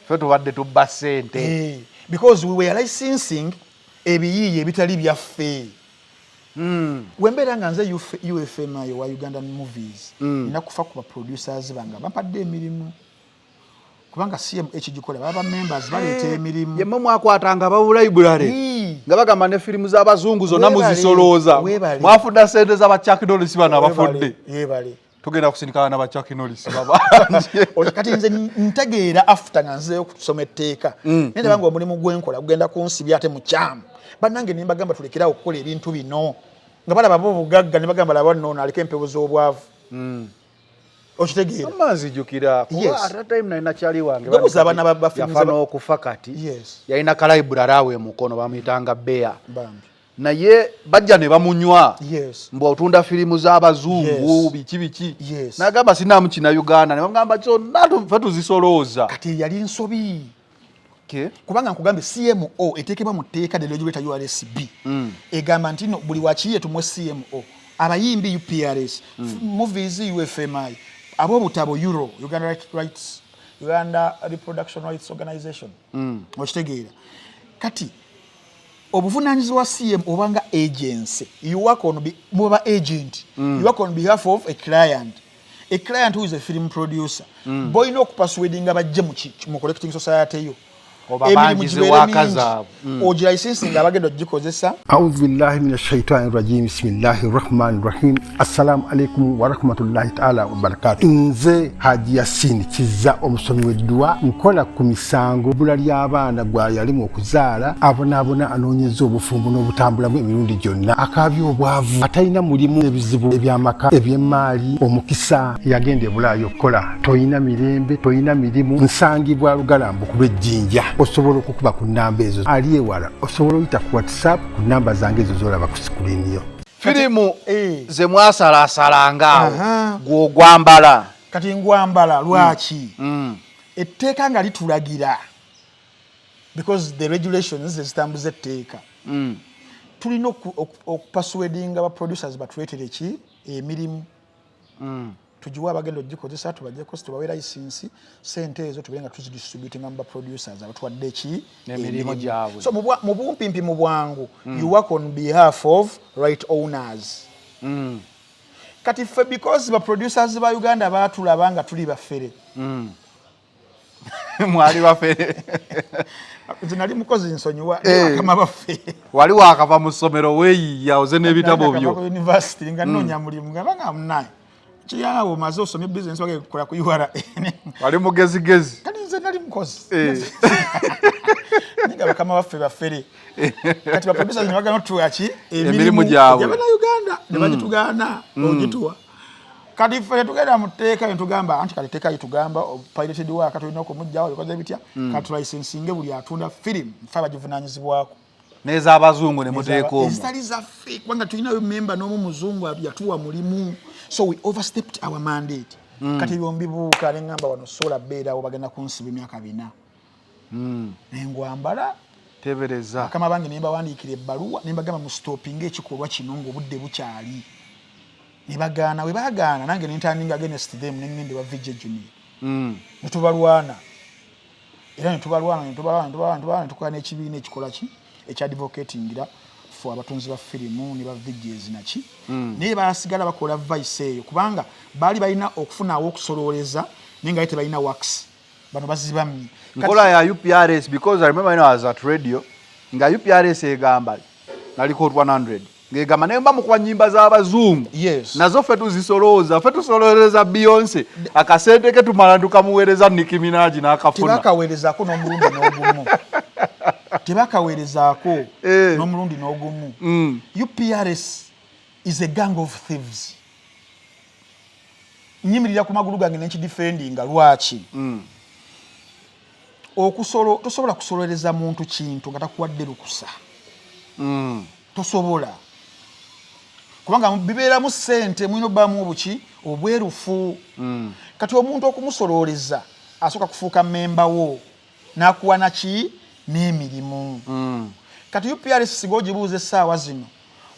fe tubadde tubba ssente because we were licensing ebiyiiye ebitali byaffe wembera nga nze UFM wa Ugandan movies inakufa ku producers banga bampadde emirimu kubanga CMH gikola baba members baleeta emirimu yemwe mwakwatanga aba library nga bagamba ne filimu z'abazungu zonna muzisolooza mwafudda sente z'aba Chuck Norris bana abafudde tugenda kusindikana n'aba Chuck Norris baba kati nze ntegeera after nga nzeyo kusoma etteeka nende bangu omulimu gwenkola gugenda kunsibya ate mu kyamu bannange nimbagamba tulekerawo okukola ebintu bino nga balaba bo bugagga ne bagamba laba nno aliko empewo z'obwavu okitegeera amanzijukira kuba at that time nalina kyali wange babuza abaana yafana okufa kati yalina kalayiburari awe mukono bamuyitanga Beya naye bajja ne bamunywa mbu otunda firimu z'abazungu biki n'agamba sinaamu kina Uganda ne bamugamba kyonna tufe tuzisolooza kati yali nsobi kubanga nkugambye CMO eteekebwa mu tteeka lye regulator URSB egamba nti no buli wakiye tumwe CMO abayimbi UPRS movies UFMI ab'obutabo Euro Uganda Reproduction Rights Organization okitegeera kati obuvunaanyizibwa CM obanga agency you work on agent you work on behalf of a client who is a film producer boy no persuading bajje mu collecting society yo obabangize wakazabu ogira license abagenda ogikozesa. A'udhu billahi minash shaitani rajim. Bismillahir rahmanir rahim. Assalamu alaikum wa rahmatullahi ta'ala wa barakatuh. Nze Haji Yasin kiza omusomi w'eddua nkola ku misango bula ly'abaana gwa yalimu okuzaala abonabona anoonyeza obufumbo n'obutambulamu emirundi gyonna akabyo obwavu atalina mulimu ebizibu ebyamaka eby'emmaali omukisa yagenda ebulaayo okukola toyina mirembe toyina mirimu nsangibwa lugalambu ku lw'ejjinja osobola okukuba ku namba ezo ali ewala osobola oyita ku WhatsApp ku namba zange ezo zolaba ku screen yo firimu ze mwasalasalanga gw'ogwambala kati ngwambala lwaki etteeka nga litulagira because the regulations ezitambuza etteeka tulina okupasuwedinga abaproducers batuleetere ki emirimu tujiwa abagenda ogikozesa tubajjeko tubawe license sente ezo tubenga tuzidistributinga mu producers abatwadde ki emirimu gyabwe so mu bumpimpi mu bwangu you work on behalf of right owners kati fe because ba producers ba Uganda batulabanga tuli bafere mwali bafere zinali mukozi nsonyiwa kama bafere wali wakava mu ssomero weeyiya oze n'ebitabo byo ku university nga nnonya mulimu nga mnaye kiyawo mazo osomye business wake kola ku URA wali mugezigezi kati nze nali mukozi ninga bakama bafere kati ba producers ni bagano tuachi emirimu gyabwe yabana Uganda ne bagitugana ogituwa kati fe tugenda muteeka entugamba anti kati teeka itugamba piloted work tulina okumujjawo bikoze bitya kati licensing buli atunda film fa bagivunaanyizibwako neza abazungu ne muteeka omu ezitali zaffe kubanga tulina member n'omu muzungu yatuwa mulimu so we overstepped our mandate kati byombi buuka ne ngamba wano sola beera bagenda kunsiba emyaka 4 nengwambala tebereza kama bangi ne bawandiikira ebbaluwa ne bagamba mu stopping ekikolwa kino ng'obudde bukyali ne bagaana we bagaana nange ne turning against them ne ngende wa VJ Junior ne tubalwana era ne tubalwana tukola n'ekibiina ekikola ki ekya advocatingira for abatunzi ba firimu ne ba VJs naki naye basigala bakola vice eyo kubanga bali balina okufuna awokusololeza nenga yete balina wax bano bazibamye nkola ya UPRS because I remember when I was at radio nga UPRS egamba naliko 100 ngegamba nemba mu kwa nyimba z'abazungu nazo fe tuzisolooza fe tusololeza Beyonce akasente ke tumala tukamuweereza Nicki Minaj n'akafuna tebakaweerezako n'omulundi n'ogumu tebakaweerezaako n'omulundi n'ogumu UPRS is a gang of thieves nyimirira ku magulu gange nekidefendinga lwaki tosobola kusololeza muntu kintu nga takuwadde lukusa tosobola kubanga bibeeramu ssente mwino bamu obuki obwerufu kati omuntu okumusololeza asooka kufuuka memba wo n'akuwa naki n'emirimu kati UPRS siga ogibuuza essaawa zino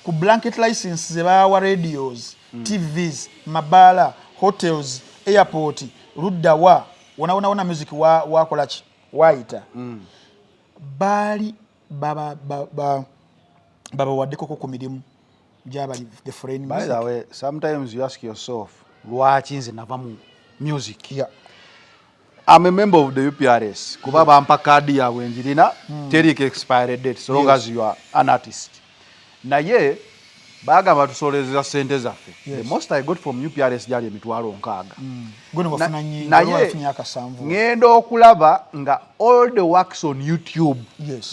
ku blanket license ze baawa radios TVs mabaala hotels airport luddawa wona music wakola ki waayita baali babawaddekoko ku mirimu gyabali the foreign music. By the way, sometimes you ask yourself lwaki nze nava mu music. I'm a member of the UPRS. Kuba bampa kadi yawe njirina terik expired date so long as you are an artist. Naye bagamba tusolezeza sente zaffe. The most I got from UPRS jali emitwalo nkaaga. Gono bafuna nyingi bafuna akasanvu. Ngendo okulaba nga all the works on YouTube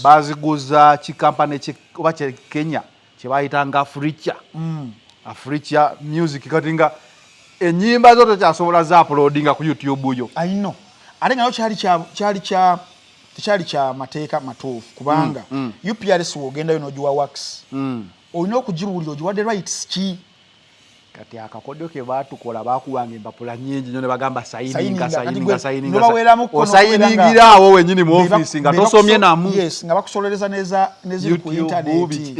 baziguza chikampani oba Kenya kye bayitanga Africa. Africa music katinga ennyimba zo tokyasobola za uploadinga ku YouTube yo. I know. Ate nga tekyali kya mateeka matuufu kubanga UPRS w'ogendayo n'ogiwa wax. Olina okugibuulira ogiwadde rights ki? Kati akakodyo ke baatukola baakuwanga empapula nnyingi nnyo ne bagamba sayininga. Osayiningira awo wennyini mu ofiisi nga tosomye namu. Yes, nga bakusolereza neziri ku internet.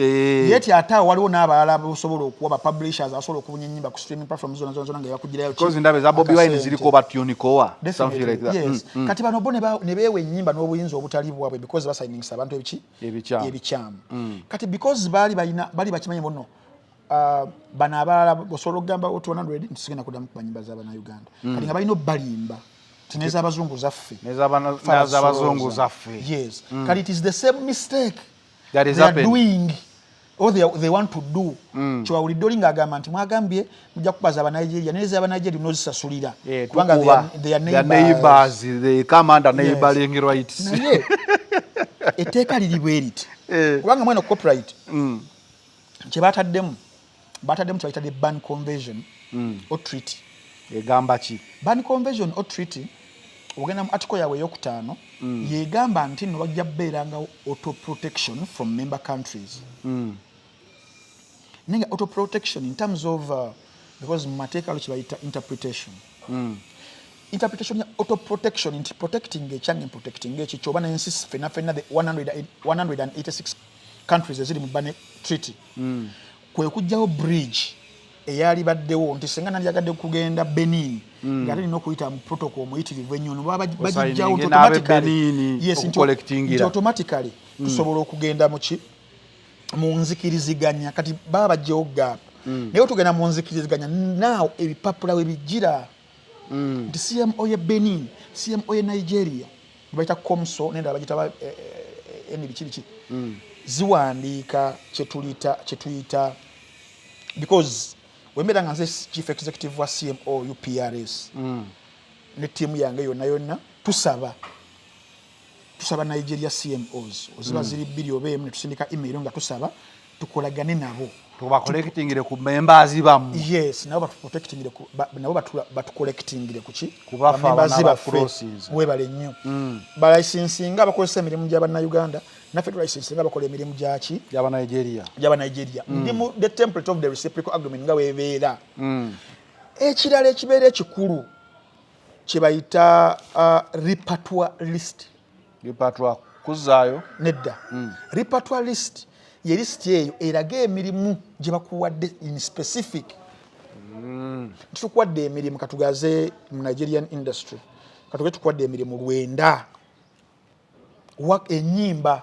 Yeti ate awo waliwo n'abalala bosobola okuwa publishers abasobola okubunya ennyimba ku streaming platforms zonna nga bakugirayo. Because ndabe za Bobi Wine ziriko batunikowa. Something like that. Yes. Kati bano bo ne beewa ennyimba n'obuyinza obutali bwabwe because basayiningisa abantu ebikyamu. Kati because bali bakimanyi bonno. Bano abalala bosobola okugamba 100 ntisigenda kuddamu ku banyimba z'Abannayuganda kati nga balina obbalimba tinez'abazungu zaffe n'ez'abazungu zaffe. Yes. Kati it is the same mistake that is they are happening. doing or they want to do. Kyewawulidde oli ng'agamba nti mwagambye mujja kubaza Abanigeria n'ez'Abanigeria n'ozisasulira kubanga they are neighbors, they come under neighboring rights. Naye etteeka liri bwe riti kubanga mweno copyright kye baataddemu kyebayitadde ban convention or treaty. Egamba ki? Ban convention or treaty ogenda mu article yaabwe ey'okutaano yegamba nti nno bajja kubeeranga auto protection from member countries. Naye auto protection in terms of because mu mateeka lo kyebayita interpretation. Interpretation ya auto protection nti protecting ekyange protecting eki kyoba n'ensi ffenna the 186 countries eziri mu ban treaty. Kwe kujjawo bridge eyali baddewo nti senga nalyagadde kugenda Benin nga alina okuyita mu protocol muyitirivu ennyo no bagijjawo nti automatically tusobola okugenda mu nzikiriziganya kati baba bajjawo gap naye tugenda mu nzikiriziganya naawo ebipapula we bijjira nti CMO ye Benin, CMO ye Nigeria bayita COMSO nenda bagitaba biki ziwandiika kyetuyita because wembeera nga nze chief executive wa CMO UPRS ne tiimu yange yonna tusaba Nigeria CMOs oziba ziri bbiri oba emu ne tusindika email nga tusaba tukolagane nabo tubakolektingire ku members bamu. Yes, nabo batukolektingire ku ki members baffe webale nnyo balayisinsinga abakozesa emirimu gy'Abannayuganda naffe tulayisinsinga bakola emirimu gyaki gy'Abanigeria ndi mu the template of the reciprocal agreement nga weebeera. Ekirala ekibeera ekikulu kye bayita repertoire list. Repertoire kuzaayo nedda repertoire list ye list eyo eraga emirimu gye bakuwadde in specific. Tukuwadde emirimu katugaze mu Nigerian industry katukuwadde emirimu 9 ennyimba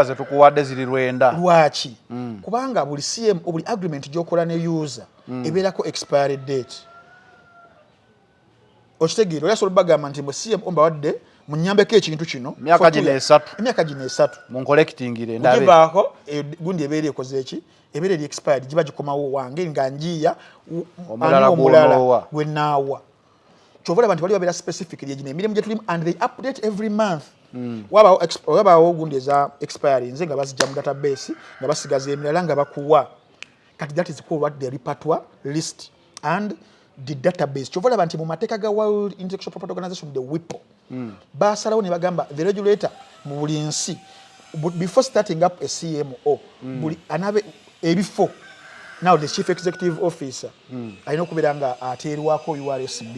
ze tukuwadde ziri 9. Lwaki? Kubanga buli CMO buli agreement gy'okola ne user ebeerako expiry date. Okitegeera oyasobola bagamba nti mwe CMO mbawadde munyambeko ekintu kino emyaka gino 3 munkolektingire ndabe gibaako gundi ebeera ekoze eki ebeera eri expired giba gikomawo wange nga njiya omulala gwenaawa kyovola abantu bali babeera specific eri egino emirimu gye tulimu and they update every month. Wabaawo gundi eza expiry nze nga bazijja mu database nga basigaza emirala nga bakuwa kati that is called the repertoire list and the database. Kyovola banti mu mateeka ga World Intellectual Property Organization the WIPO basalawo ne bagamba the regulator mu buli nsi before starting up a CMO buli anabe ebifo now the chief executive officer alina okubeera nga ateerwako URSB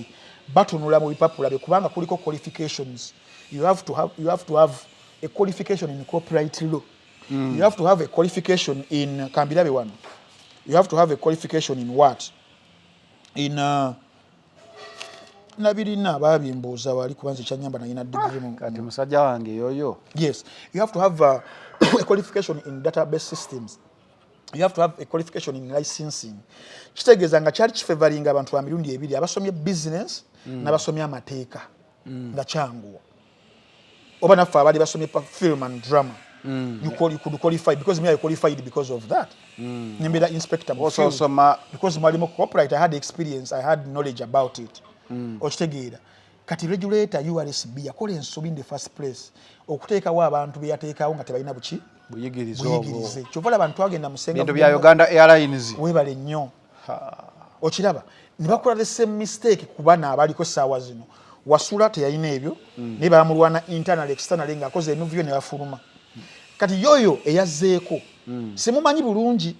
batunula mu bipapula bye kubanga kuliko qualifications. You have to have a qualification in copyright law. You have to have a qualification in Kambirabe one. You have to have a qualification in what? In nabirina babimbuuza wali kubanza kyanyamba na ina degree mu kati musajja wange yoyo. Yes, you have to have a qualification in database systems. You have to have a qualification in licensing. Kitegeeza nga kyali kifavoringa abantu ba mirundi ebiri abasomye business n'abasomye amateeka nga kyanguwa. Oba naffe abali basomye film and drama. You could qualify because me I qualified because of that. Nimbeera inspector also because mwalimu copyright I had experience, I had knowledge about it. Okitegeera kati regulator URSB yakola ensobi in the first place okuteekawo abantu be yateekawo nga tebalina buyigirize. Kyovola abantu agenda musenga bintu bya Uganda Airlines webale nnyo okiraba ne bakola the same mistake ku bana abaliko saawa zino wasula teyalina ebyo ne bamulwana internal external ng'akoze enuvyo ne bafuluma kati yoyo eyazzeeko simumanyi bulungi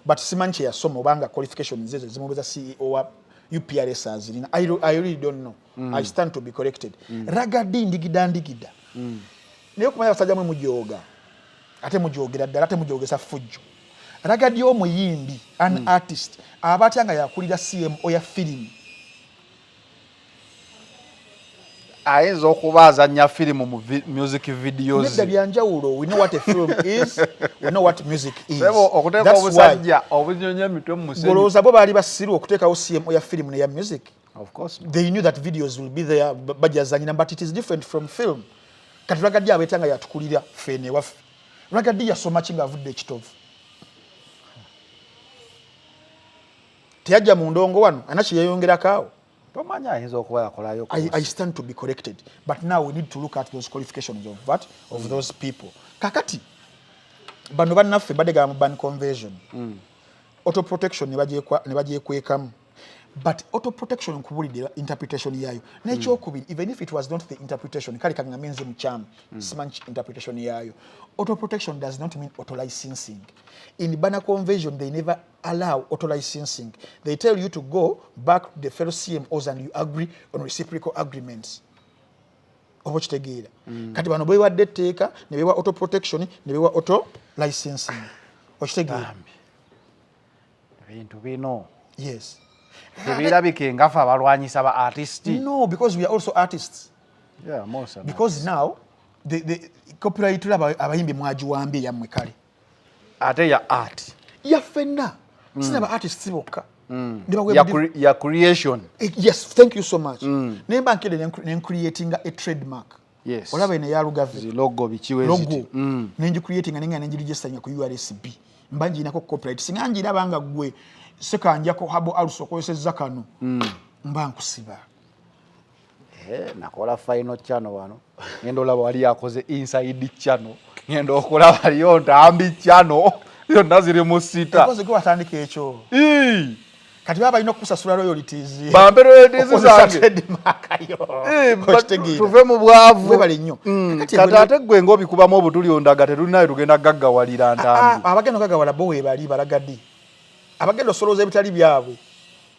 but simanyi kye yasoma obanga qualifications zezo zimubuza CEO wa UPRS azirina. I really don't know. I stand to be corrected. Ragadi ndigida. Naye okumanya abasajja mwe mujooga. Ate mujoogera ddala ate mujoogesa fujjo. Ragadi omuyimbi an artist abatyanga yakulira CMO ya film. Ayinza okuba azannya firimu mu music videos. Nedda byanjawulo. We know what a film is. We know what music is. Sebo okuteeka obusajja obunyonyo emitwe mu musenyu. Golooza bo baali basiru okuteekawo CMO ya film ne ya music. Of course. They knew that videos will be there bajazanyina but it is different from film. Kati Ragadi abeetanga yatukulira fene waffe. Ragadi yasoma kinga avudde ekitovu. Teyajja mu ndongo wano anaki yeyongerako awo. Tomanya ayinza okuba yakolayo. I stand to be corrected. But now we need to look at those qualifications of what? Of those people. Kakati, bano bannaffe badega mu ban conversion. Auto protection ne bagyekwekamu. But auto protection kubulidde interpretation yayo. N'ekyokubiri, even if it was not the interpretation, kali kangamenze mukyama, simanyi interpretation yayo. Auto protection does not mean auto licensing. In Bana Convention, they never allow auto licensing. They tell you to go back to the fellow CMOs and you agree on reciprocal agreements. Obokitegeera. Kati bano bwe wadde etteeka ne bewa auto protection ne bewa auto licensing. Okitegeera. Ebintu bino. Yes. Tebirabike ngafe abalwanyisa ba artists. No, because we are also artists. Yeah, most of because now the copyright abayimbi mwajiwambye yammwe kale. Ate ya art. Ya fenna. Sina ba artists bokka. Ya creation. Yes, thank you so much. Nemba nkede ne creating a trademark. Yes. Olaba ene ya Lugave. Zi logo bichiweziti. Logo. Nenji creating nenga nenji register ku URSB. Mbanji inako copyright. Singanji labanga gwe sekanjako habo aluso koyesezza kano. Mba nkusiba. Nakola final channel wano. Ngendo laba wali yakoze inside channel. Ngendo okola wali yontambi channel. Yonna ziri mu sita. Because go atandika ekyo. Kati baba ino kusasula royalties. Bambe royalties zange. Tuve mu bwavu. Bwe bali nnyo. Kati ate gwe ng'obikubamu obutuli ondaga terulinayo tugenda gaggawalira ntambi. Abagenda gaggawala bo we bali Baragadi. Abagenda osolooza ebitali byabwe.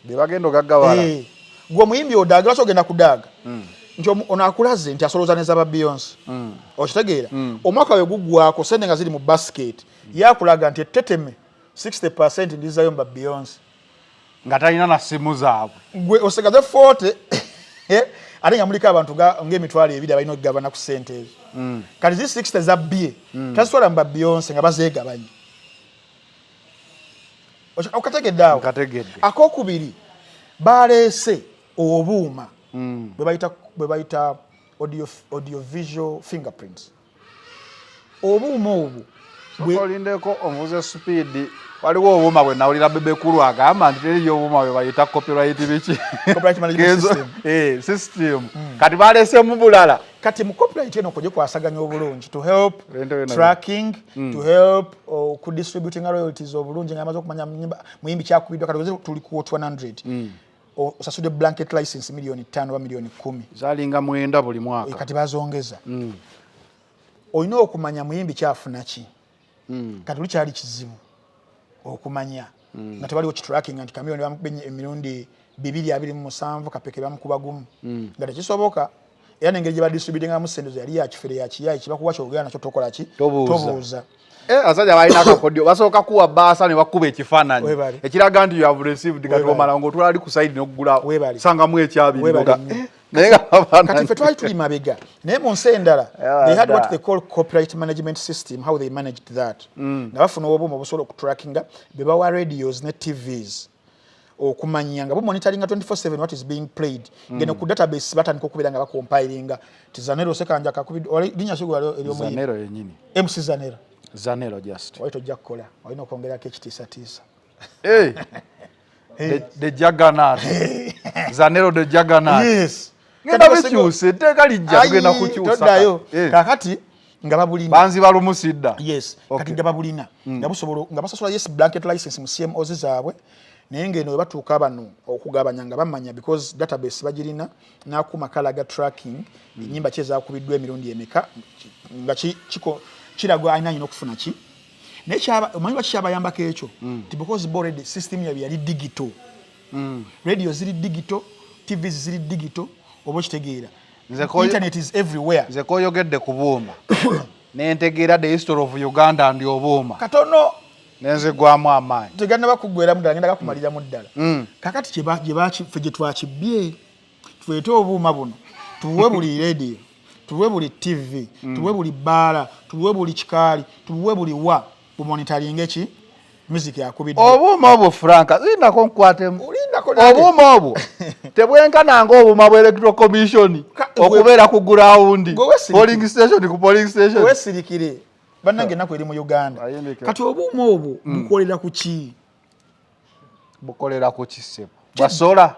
Be bagenda gaggawala. Gwe muyimbi odaga lwaki ogenda kudaga. Nti ono akulaze nti asolooza ne zaba Beyonce. Okitegeera. Omwaka we guggwako sente nga ziri mu basket. Yakulaga nti teteme 60% ndizayo mba Beyonce. Nga talina na simu zaabwe. Gwe osegaze 40 ate nga muliko abantu ng'emitwalo ebiri abalina okugabana ku ssente ezo. Kati zi 60 zabbye. Tazisobola mba Beyonce nga bazeegabanya. Okategedde awo. Nkategedde. Akokubiri baleese obuuma bwe bayita audio visual fingerprints. Obuuma obu olindeko omuze speed waliwo obuuma bwe nawulira Bebekulu agamba nti teriyo obuuma bwe bayita copyright biki copyright management system. System. Kati baleese mu bulala. Kati mu copyright eno kujje kwasaganya obulungi to help tracking, to help ku distributing royalties obulungi ngamaze okumanya muyimbi kyakubiddwa kati tuli ku 100. Osasude blanket license milioni 5 wa milioni 10. Zalinga mwenda buli mwaka. Kati bazongeza. Oyina okumanya muyimbi kyafuna ki. Kati lukyali kizibu okumanya. Nga tebaliwo tracking anti kamilioni bamukubenye emirundi 227 kapeke bamukuba gumu. Nga tekisoboka. Era n'engeri gye badistributinga mu sente yali ya kifere ya kiyayi kibakuwa kyogera nakyo tokola ki? Tobuuza. Asajja balina akakodyo basooka kuwa baasa ne bakuba ekifaananyi. Ekiraga nti you have received kati omala ng'otwala ali ku side n'oggula sangamu ekyabiri. Naye kati ffe twali tuli mabega. Naye mu nsi endala they had what they call copyright management system, how they managed that. Nga bafuna obuuma obusobola okutrackinga be bawa radios ne TVs. Okumanya nga monitoringa 24/7 what is being played. Ngeno ku database batandika okubeera nga bakompilinga ti Zanero sekanja kakubid linya sugu elyo mu Zanero yennyini. MC Zanero. Zanero just. Waito jakola. Walina okwongerako ekitiisatiisa. The Juggernaut. Zanero the Juggernaut. Yes. Ngenda bikyuse teka lijja tugenda kukyusa. Toddayo. Kakati nga babulina. Banzi balumusidda. Yes. Kati nga babulina. Nga busobola nga basasula yes blanket license mu CMOs zaabwe. naye ngeno batuuka bano okugabanya nga bamanya because database bagirina n'akuma kalaga tracking ennyimba ki ezaakubiddwa emirundi emeka nga kiragwa alina nyina okufuna ki naye omanyi baki kyabayambako ekyo ti because already system yabwe yali digital radio ziri digital tvs ziri digital oba okitegeera internet is everywhere nze koyogedde ku buuma nentegeera the history of Uganda ndi obuuma katono nenze gwamu amaanyi tegana bakugwera muddala ngenda gakumalira muddala kakati gye twakibye tuweete obuuma buno tubuwe buli radio tubuwe buli tv tubuwe buli baala tubuwe buli kikaali tubuwe buli wa bumonitaringa eki music yakubidde obuuma obwo Franka zindako nkwatemu obuuma obwo tebwenkananga obuuma bwa electoral commission okubeera ku ground polling station ku polling station wesirikire bannange ennaku eri mu Uganda kati obuuma obwo bukolera ku ki bukolera ku kisebo bwasola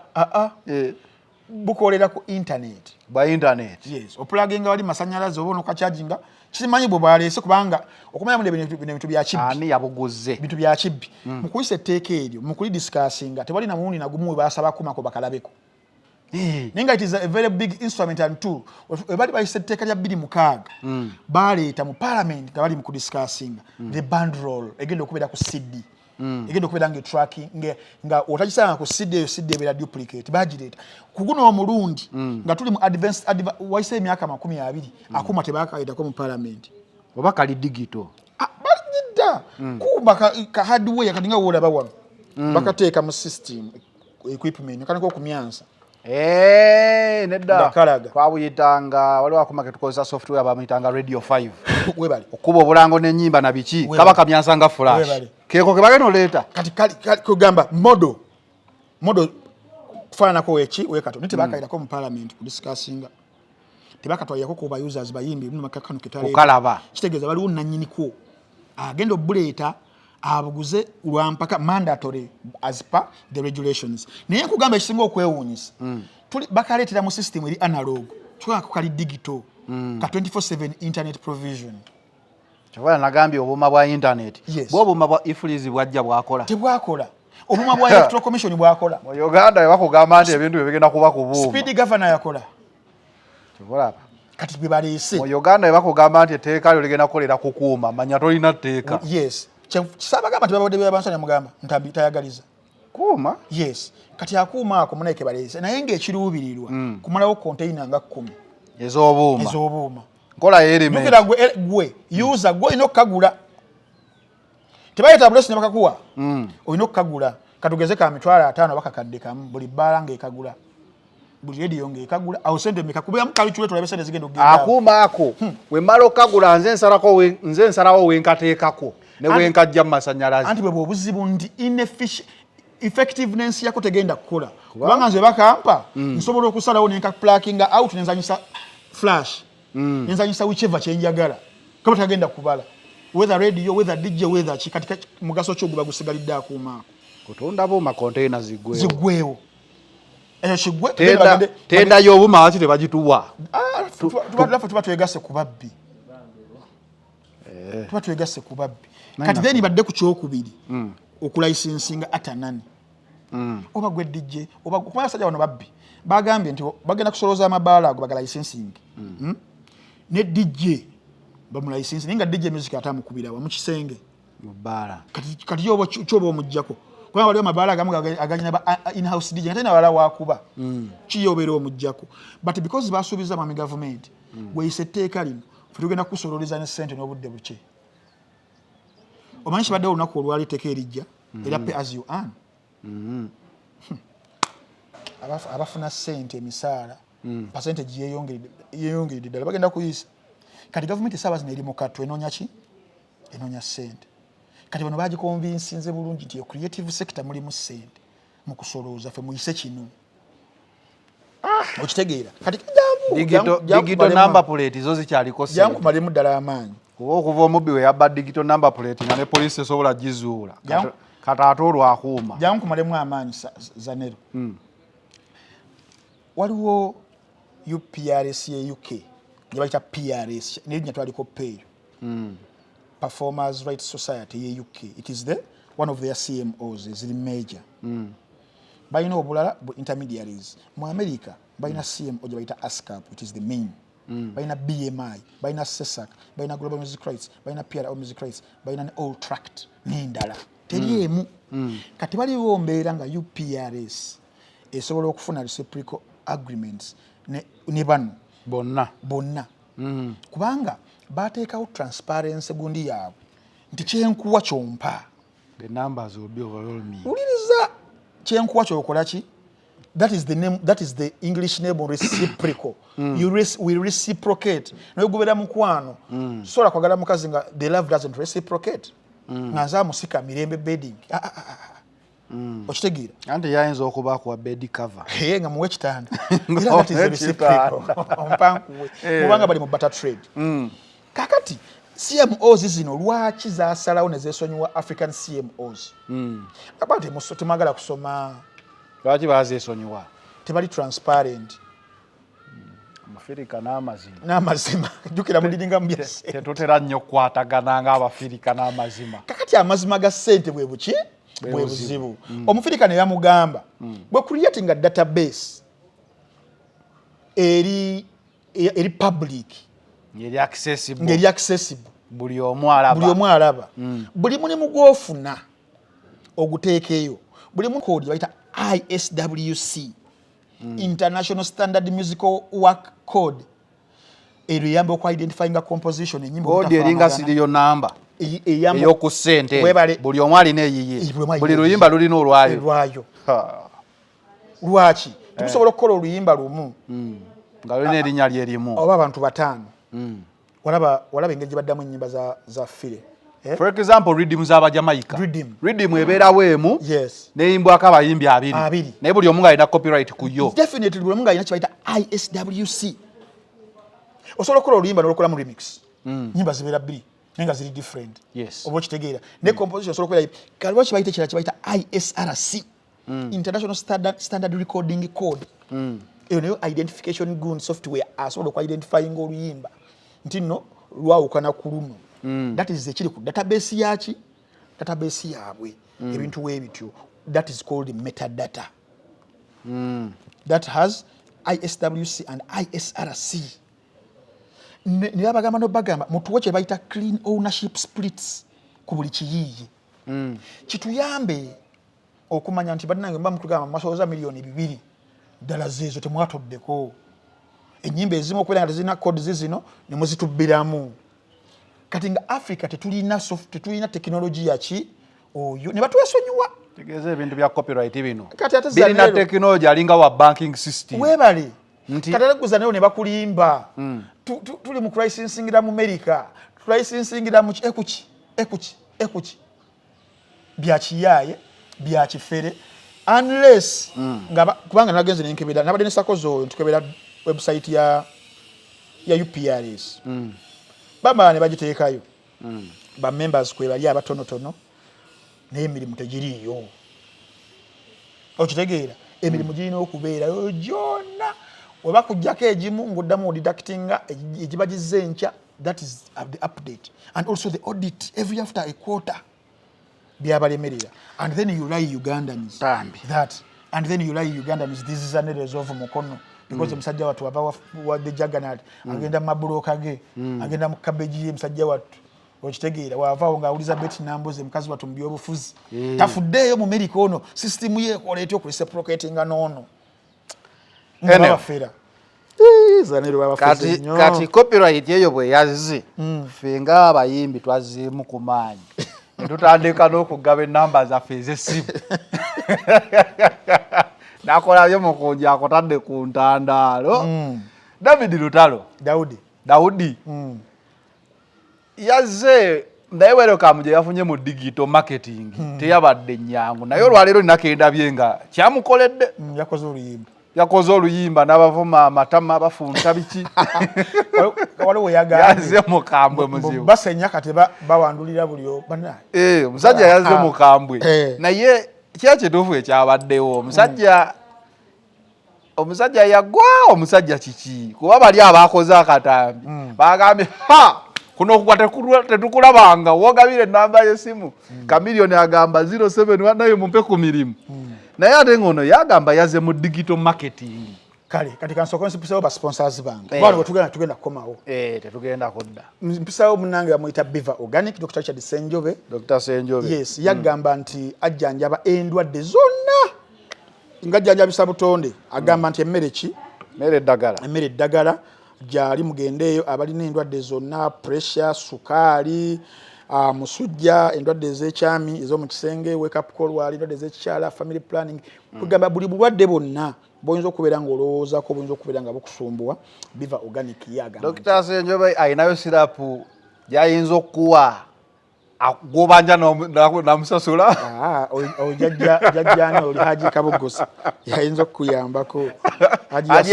bukolera ku internet ba internet yes opulaginga wali masanyalaze obono ka charginga kimanyi bwe baleese kubanga okumanya mu bintu bya kibbi ani yabuguze bintu bya kibbi mukuyise teeka eryo mukuli discussinga tebali na muuni na gumu basaba kumako bakalabeko ninga it is a very big instrument and tool ebali bayise teeka lya 26 baleeta mu parliament nga bali mu kudiscussinga the bandroll egenda okubeera ku CD egenda okubeera nga tracking nga otakisanga ku CD eyo CD ebeera duplicate bagireeta kuguno omulundi nga tuli mu advanced waise emyaka 20 akuma tebakaayitako mu parliament oba kali digital bagidda kuba ka hardware kadinga wolaba wano bakateeka mu system equipment kaniko okumyansa nedda twabuyitanga waliwo akuma ketukozesa software bamuyitanga radio 5 webali okuba obulango n'ennyimba na biki kaba kamyansanga flash keko kebageno leeta kati kugamba modo kufaananako wekato nite bakaitako mu parliament kudiscussinga tebakatwalirako ku ba users bayimbi mu makakano kitale kukalaba kitegeeza baliwo nannyiniko agenda obuleeta abuguze lwampaka mandatory as per the regulations naye nkugamba ekisinga okwewuunyisa tuli bakaleetera mu system eri analog tukako kali digital ka 24/7 internet provision kyobala nagambye obuuma bwa internet bwo obuuma bwa iflizi bwajja bwakola tebwakola obuuma bwa electoral commission bwakola mu Uganda bakugamba nti ebintu bibigenda kuba ku buuma speed governor yakola kyobola kati bwe baleese mu Uganda bakugamba nti etteeka lyo ligenda kukolera kukuuma manya tolina tteeka yes kisaba gamba tebabode byabansanya mugamba ntambi tayagaliza kuuma yes kati akuuma ako muneke baleese naye ng'ekiruubirirwa kumalawo container nga 10 ez'obuuma nkola element gwe user gwe olina okukagula tebayeta bulesi ne bakakuwa olina okukagula katugeze ka mitwalo 5 bakakadde kamu buli bbala ng'ekagula buli radio ng'ekagula awo sente meka kubeera mukali chule tulabe sente zigenda okugenda akuuma ako we mmala okukagula nze nsalawo wenkateekako ne wenkajja mu masanyalaze anti bwe obuzibu ndi effectiveness yako tegenda kukola kubanga nze bakampa nsobola okusalawo nenka pluckinga out nenzanyisa flash nenzanyisa whichever kyenjagala kama tagenda kubala whether radio whether DJ whether katika mugaso kyo guba gusigalidde akuuma kutonda bo ma container zigwewo kigwe tenda y'obuuma waki tebagituwa tuba twegase ku babbi tuba twegase ku babbi kati then badde ku kyokubiri okulicensinga atanani oba gwe DJ oba kumanya sajja wano babbi bagambye nti bagenda kusoloza amabaala ago bagala licensing ne DJ bamulicense ninga DJ music atamukubira wa mu kisenge mubaala kati yobo kyobo omujjako kubanga waliwo amabaala agamu aganyina in-house DJ natena wala wakuba kiyobero omujjako but because basuubiza mu government weyise teeka lino tugenda kusololeza ne sente n'obudde buke omanyi badde olunaku olwali teeka erijja era pay as you earn abafuna sente emisaala percentage yeyongeredde ddala bagenda kuyisa kati gavumenti esaawa zino eri mu kattu enoonya ki enoonya sente kati bano bagikonvinsinze bulungi nti creative sector mulimu sente mu kusolooza ffe muyise kino okitegeera kati digital number plate zo zikyaliko sente jankumalemu ddala amaanyi okuva omubbi we yabba digital number plate nga ne poliisi esobola gizuula kati ate olwakuuma jankumalemu amaanyi zanero waliwo UPRS ye UK gye bayita PRS nerinnya twaliko peeyo Performers Rights Society ye UK it is the one of their CMOs is major. Bayina obulala intermediaries. Mu America bayina CMO gye bayita ASCAP, which is the main. Bayina BMI, bayina SESAC, bayina Global Music Rights, bayina PRO Music Rights, bayina All Tract n'endala. Teri emu. Kati baliwo mbeera nga UPRS esobola okufuna reciprocal agreements ne bano bonna. Kubanga bateekawo transparency gundi yaabwe nti kyenkuwa kyompa. The numbers will be overwhelming. Uliriza kyenkuwa kyokola ki? That is the name. That is the English name of reciprocal. We reciprocate. No gubera mukwano. Sola kwagala mukazi nga the love doesn't reciprocate. Naza musika mirembe bedding. Okitegeera. Ante yayinza okuba ku bed cover. Nga muwe kitanda. Era that is the reciprocal. Ompankuwe. Mubanga bali mu butter trade. Kakati CMOs zino lwaki zaasalawo ne zeesonyiwa African CMOs. Abantu temagala kusoma. Lwaki bazeesonyiwa? Tebali transparent. Amafirika n'amazima. N'amazima. Jukira muliringa mbyase. Tetutera nnyo kwatagana ng'Abafirika n'amazima. Kakati amazima ga ssente bwe buki? Bwe buzibu. Omufirika ne yamugamba bwe creating a database eri public. Ngeri accessible. Ngeri accessible. Buli omu alaba. Buli mulimu gw'ofuna oguteekeyo. Buli mu code bayita ISWC, International Standard Musical Work Code. Ero yamba oku identifying a composition enyimbo code eringa serial number. Eyoku ssente. Buli omu alina eyiye. Buli luyimba lulina olwayo. Lwaki? Tusobola okukola oluyimba lumu. Nga lulina erinnya lyerimu. Oba abantu bataano. Walaba engeri gye baddamu ennyimba za fire. For example, rhythm z'aba Jamaica. Rhythm ebeerawo emu. Yes. Neyimbwako abayimbi abiri. Naye buli omu alina copyright ku yo. Definitely buli omu alina kibayita ISWC. Osobola okukola oluyimba n'olukola mu remix. Nyimba zibeera bbiri naye nga ziri different. Yes. Oba okitegeera. Ne composition osobola okukola kaliwo kibayita ekirala kibayita ISRC. International Standard Recording Code. Eyo nayo identification gun software asobola oku-identifying oluyimba nti nno lwawukana ku luno. That is ekiri ku database yaki? Database yaabwe. Ebintu weebityo. That is called metadata. That has ISWC and ISRC. Ne abagamba n'obagamba mutuwe kye bayita clean ownership splits ku buli kiyiiye. Kituyambe okumanya nti bannange mba mutugamba mwasowoza miliyoni 2 ddala zeezo temwatoddeko. Ennyimba ezimu okubeera nga tezirina codes zino ne muzitubbiramu. Kati nga Africa tetulina technology yaki oyo ne batwesonyiwa. Tegeeza ebintu bya copyright bino. Kati ate birina technology alinga wa banking system. Webale. Kati aleguza nayo ne bakulimba. Tuli mu crisingira mu America. Crisingira mu ekuki. Bya kiyaye, bya kifere. Unless kubanga nagenze nenkebera nabade ne sakozo ntukebera website ya UPRS. Baba ne bagiteekayo. Ba members kwe bali abatonotono n'emirimu tegiriyo. Okitegeera emirimu girina okubeera gyonna we bakujjako egimu ng'oddamu deductinga egibagize enkya. That is the update and also the audit every after a quarter byabalemerera. And then you lie Ugandans that and then you lie Ugandans this is an resolve mukono because omusajja watu aba wa the juggernaut agenda mabuloka ge agenda mu cabbage ye musajja watu okitegeera wavaawo nga Elizabeth Namboze mukazi watu mu byobufuzi tafuddeeyo mu America ono system ye ekoleetyo ku reciprocating nono kati copyright yeyo bwe yazzi ffe nga abayimbi twazimu ku maanyi tutandika n'okugaba enamba zaffe ez'essimu nakolabyo mukunja akotadde ku ntandaalo. David Lutalo Daudi yazze naye welcome gye yafunye mu digital marketing teyabadde nnyangu naye olwaleero ninakendabye nga kyamukoledde. Yakoze oluyimba n'abavuma amatama bafunta biki waliwo yazze mukambwe muzibu basenya kati bawandulira buli bana omusajja yazze mukambwe naye kyakituufu ekyabaddewo omusajja yagwa omusajja kiki kuba bali abakoze akatambi bagambye kuno kwa tetukulabanga wogabire namba y'essimu Chameleone agamba 07 nayo mumpe ku mirimu naye ate ngono yagamba yaze mu digital marketing kale kati kansoko mpisawo ba sponsors bange balo tugenda kukomawo tetugenda kodda mpisawo munange bamuyita Beaver Organic Dr. Richard Senjobe yes yagamba nti ajjanjaba endwadde zonna ngajjanjabisa butonde agamba nti emmere eddagala gyali mugendeeyo abalina endwadde zonna pressure sukaali musujja endwadde ez'ekyami ez'omu kisenge wake up call wali endwadde ez'ekikyala family planning kugamba buli bulwadde bonna boyinza okubeera ng'olowoozaako boyinza okubeera nga bukusumbuwa Beaver Organic yagamba Dr. Senjobe ayinayo sirapu gyayinza okuwa gobanja namusasula ojajjani oli Haji Kabogosa yayinza okuyambako Haji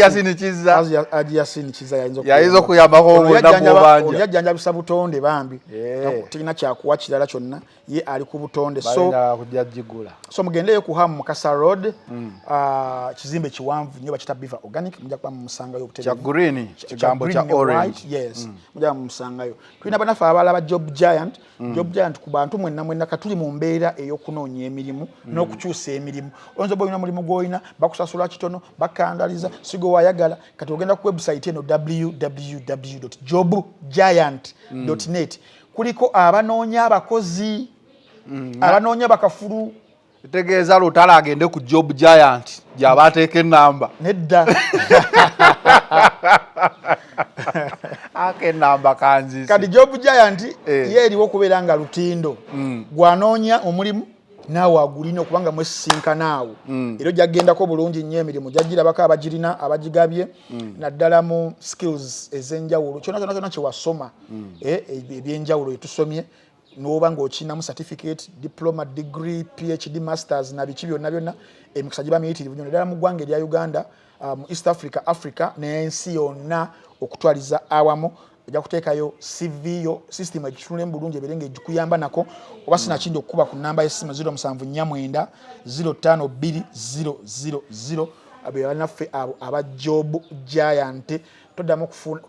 Yasinikiza yayinza okuyambako yajjanjabisa butonde bambi tekina kyakuwa kirala kyonna ye ali ku butonde so mugendeyo ku Hamu Mukasa Road kizimbe kiwanvu nnyo bakita Beaver Organic mujja kuba mumusangayo kya green kigambo kya orange yes mujja mumusangayo tulina banafa abalaba Job Giant ku bantu mwenna katuli mu mbeera ey'okunoonya emirimu n'okukyusa emirimu oyinza boyina mulimu gw'olina bakusasula kitono bakandaliza sigo wayagala kati ogenda ku website eno www.jobgiant.net kuliko abanoonya abakozi abanoonya bakafulu tegeeza lutala agende ku Job Giant gyaba ateeka ennamba nedda akenamba kanzise kati Job Giant yeeriwo okubeera nga lutindo gwanoonya omulimu naawe agulina okubanga mwesisinkanaawo era gyagendako bulungi nnyo emirimu gyagirabako abagirina abagigabye naddala mu skills ez'enjawulo kyonna kyewasoma ebyenjawulo byetusomye n'oba ng'okinamu certificate diploma degree PhD masters na biki byonna emikisa giba miyitirivu nnyo naddala mu ggwanga erya Uganda mu East Africa n'ensi yonna okutwaliza awamu ojja kuteekayo CV yo system ekitunule bulungi eberenga egikuyamba nako oba sinakindi okukuba ku namba y'essimu 0749 052000 abeyanaffe aba Job Giant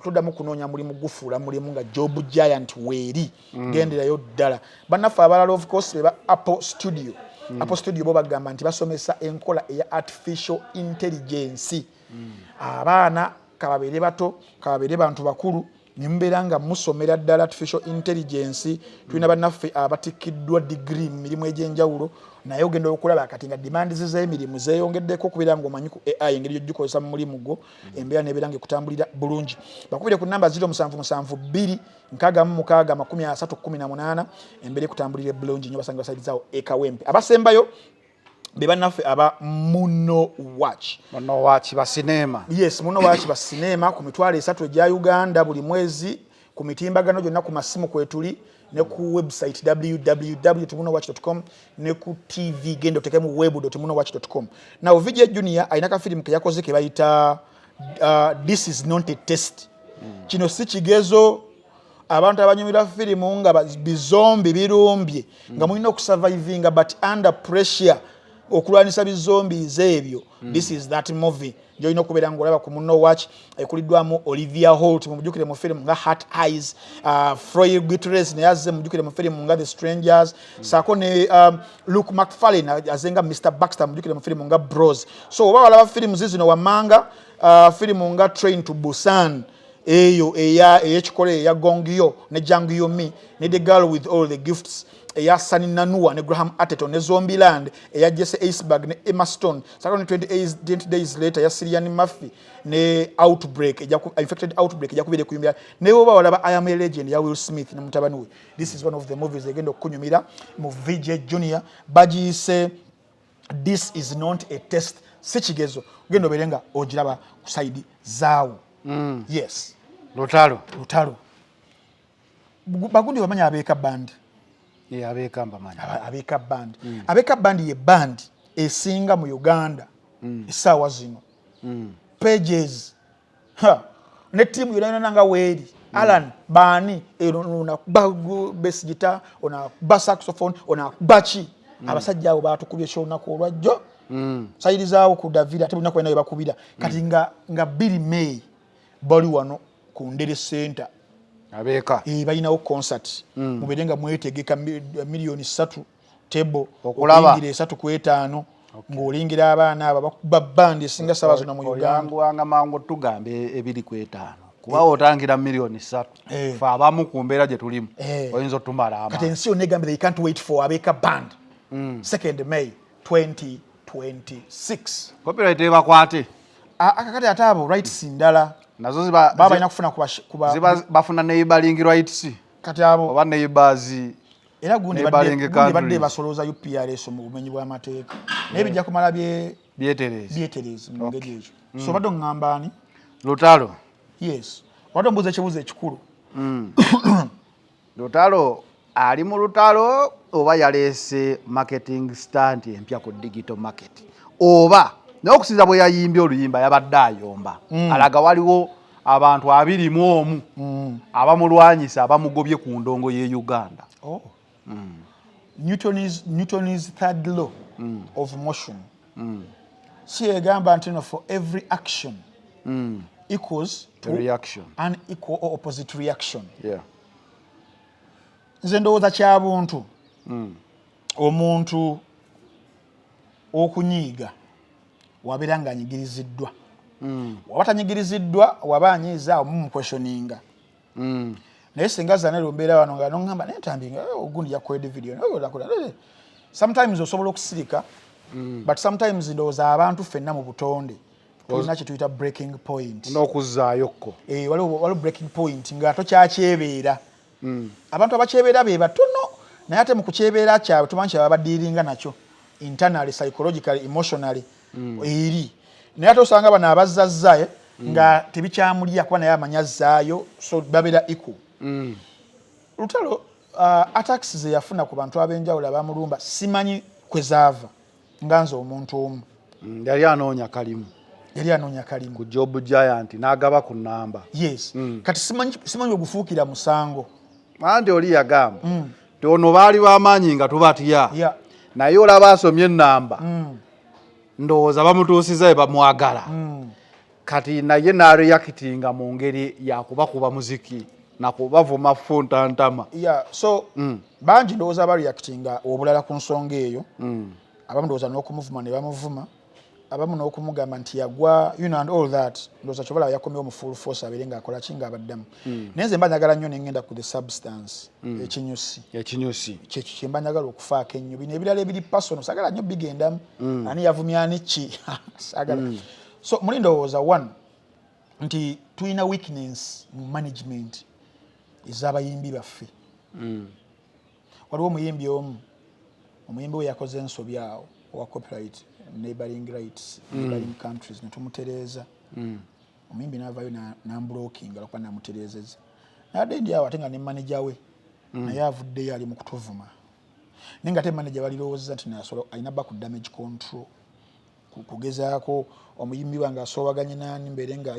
toddamu kunoonya mulimu gufuula mulimu nga Job Giant weeri genderayo ddala bannaffe abalala of course beba Apple Studio bo bagamba nti basomesa enkola eya artificial intelligence abaana kababeere bato kababeere bantu bakulu nimbeera nga musomera ddala artificial intelligence tulina bannaffe abatikkiddwa degree mu mirimu egy'enjawulo naye ogenda okulaba kati nga demand z'emirimu zeeyongeddeko okubeera ng'omanyi ku AI engeri gy'ogikozesa mu mulimu gwo embeera nebeera nga ekutambulira bulungi bakubire ku namba 0772 666 embeera ekutambulira bulungi nnyo basanga basaidizawo ekawempe abasembayo be bannaffe aba Muno Watch basinema yes Muno Watch basinema ku mitwalo 3 egya Uganda buli mwezi ku mitimbagano gyonna ku masimu kwetuli ne ku website www.munowatch.com ne ku TV gendo tekemu web.munowatch.com now Vijay Junior aina ka film ke yakoze ke bayita This is not a test kino si kigezo abantu abanyumira filimu nga bizombi birumbye nga mulina okusurvivinga but under pressure okulwanisa bizombi zebyo this is that movie njo ino kubeera ngolaba ku Muno Watch ekuliddwamu Olivia Holt mujukire mu film nga Heart Eyes Froy Gutierrez ne yazze mujukire mu film nga The Strangers sako ne Luke McFarlane azenga Mr. Baxter mujukire mu film nga Bros so oba walaba film zino wamanga film nga Train to Busan eyo eyekikole ya Gongyo ne Jangyo Mi ne The Girl with All the Gifts eya Sunny Nanua ne Graham Atherton ne Zombieland eya Jesse Eisenberg ne Emma Stone sako ne 20 days later ya Cillian Murphy ne Outbreak Infected Outbreak eja kubire kuyumira ne oba walaba I Am a Legend ya Will Smith ne mutabani we this is one of the movies egenda okunyumira mu Vijay Junior bagiyise This is not a test si kigezo genda oberenga ogiraba ku side zaawo yes lutalo bagundi bamanya abeka band abeka mbamanya abeka band abeka band ye band esinga mu Uganda esaawa zino pages ne team yona nga weeri Alan Bani ona bass guitar ona bass saxophone ona bachi abasajja abo batukubye show nako olwajjo sayidi zaawo ku David ate bulina kwenda bakubira kati nga Billy May bali wano ku Ndere Center abeka balinawo concert muberenga mwetegeka milioni 3 table okulaba 3.5 ng'olingira abaana abo bakuba bandi esinga saba zonna mu Uganda wanga mangu tugambe ebiri ku 5 kuba otangira milioni 3 fa abamu ku mbeera gye tulimu oyinza otumala ama kati ensi yonna egambe they can't wait for abeka band 2nd May 2026 copyright ebakwate akakati ate abo rights ndala nazo baba balina kufuna kuba bafuna neighboring rights kati abo oba neighbors era gundi badde basoloza UPRS mu bumenyi bw'amateeka naye bijja kumala byeterezi mu ngeri ekyo so badde ngamba ani Lutalo yes wadde mbuze ekibuzo ekikulu Lutalo ali mu lutalo oba yaleese marketing stand empya ku digital market oba n'okusinza bwe yayimbye oluyimba yabadde ayomba alaga waliwo abantu 21 abamulwanyisa abamugobye ku ndongo ye Uganda. Newton's third law of motion. Si egamba nti for every action equals to reaction, an equal or opposite reaction. Yeah. Nze ndowooza kyabuntu omuntu okunyiiga wabeera ng'anyigiriziddwa waba tanyigiriziddwa waba anyiiza omumukweshoninga naye singa zanero mbeera wano nga noŋŋamba naye ntambinga ogundi yakolede video sometimes osobola okusirika but sometimes ndowooza abantu ffenna mu butonde tulina kye tuyita breaking point n'okuzaayokko waliwo breaking point nga tokyakyebeera abantu abakyebeera be batono naye ate mu kukyebeera kyabwe tumanyi kyabwe badiiringa nakyo internally, psychologically, emotionally eri naye ate osanga bano abazzazza nga tebikyamulya kuba naye amanya azzaayo so babeera equal. Lutalo attacks ze yafuna ku bantu ab'enjawulo abamulumba simanyi kwe zaava nga nze omuntu omu yali anoonya kalimu ku Job Giant n'agaba ku namba. Yes. Kati simanyi ogufuukira musango anti oli yagamba nti ono baali b'amaanyi nga tubatya naye olaba asomye ennamba ndowooza bamutuusiza we bamwagala kati naye n'areactinga mu ngeri yakubakuba muziki nakubavuma funtantama so bangi ndowooza bareactinga obulala ku nsonga eyo abamu ndowooza n'okumuvuma ne bamuvuma abamu n'okumugamba nti yagwa and all that ndowooza kyobola yakomyewo mu full force abeere ng'akola ki ng'abaddamu naye nze mba njagala nnyo nengenda ku the substance ekinyusi kye mba njagala okufaako ennyo bino ebirala ebiri personal saagala nnyo bigendamu ani yavumya ani ki saagala so muli ndowooza one nti tulina weakness mu management ez'abayimbi baffe waliwo omuyimbi omu omuyimbi we yakoze ensobi awo owa copyright neighboring rights neighboring countries netumutereeza omuyimbi n'avaayo n'ambulookinga lwakuba namutereezeza nadde ndi awo ate nga ne manager we naye avuddeyo ali mu kutuvuma naye nga ate manager balirowooza nti alina back damage control kugezaako omuyimbi wange asoobaganye nani mbeere nga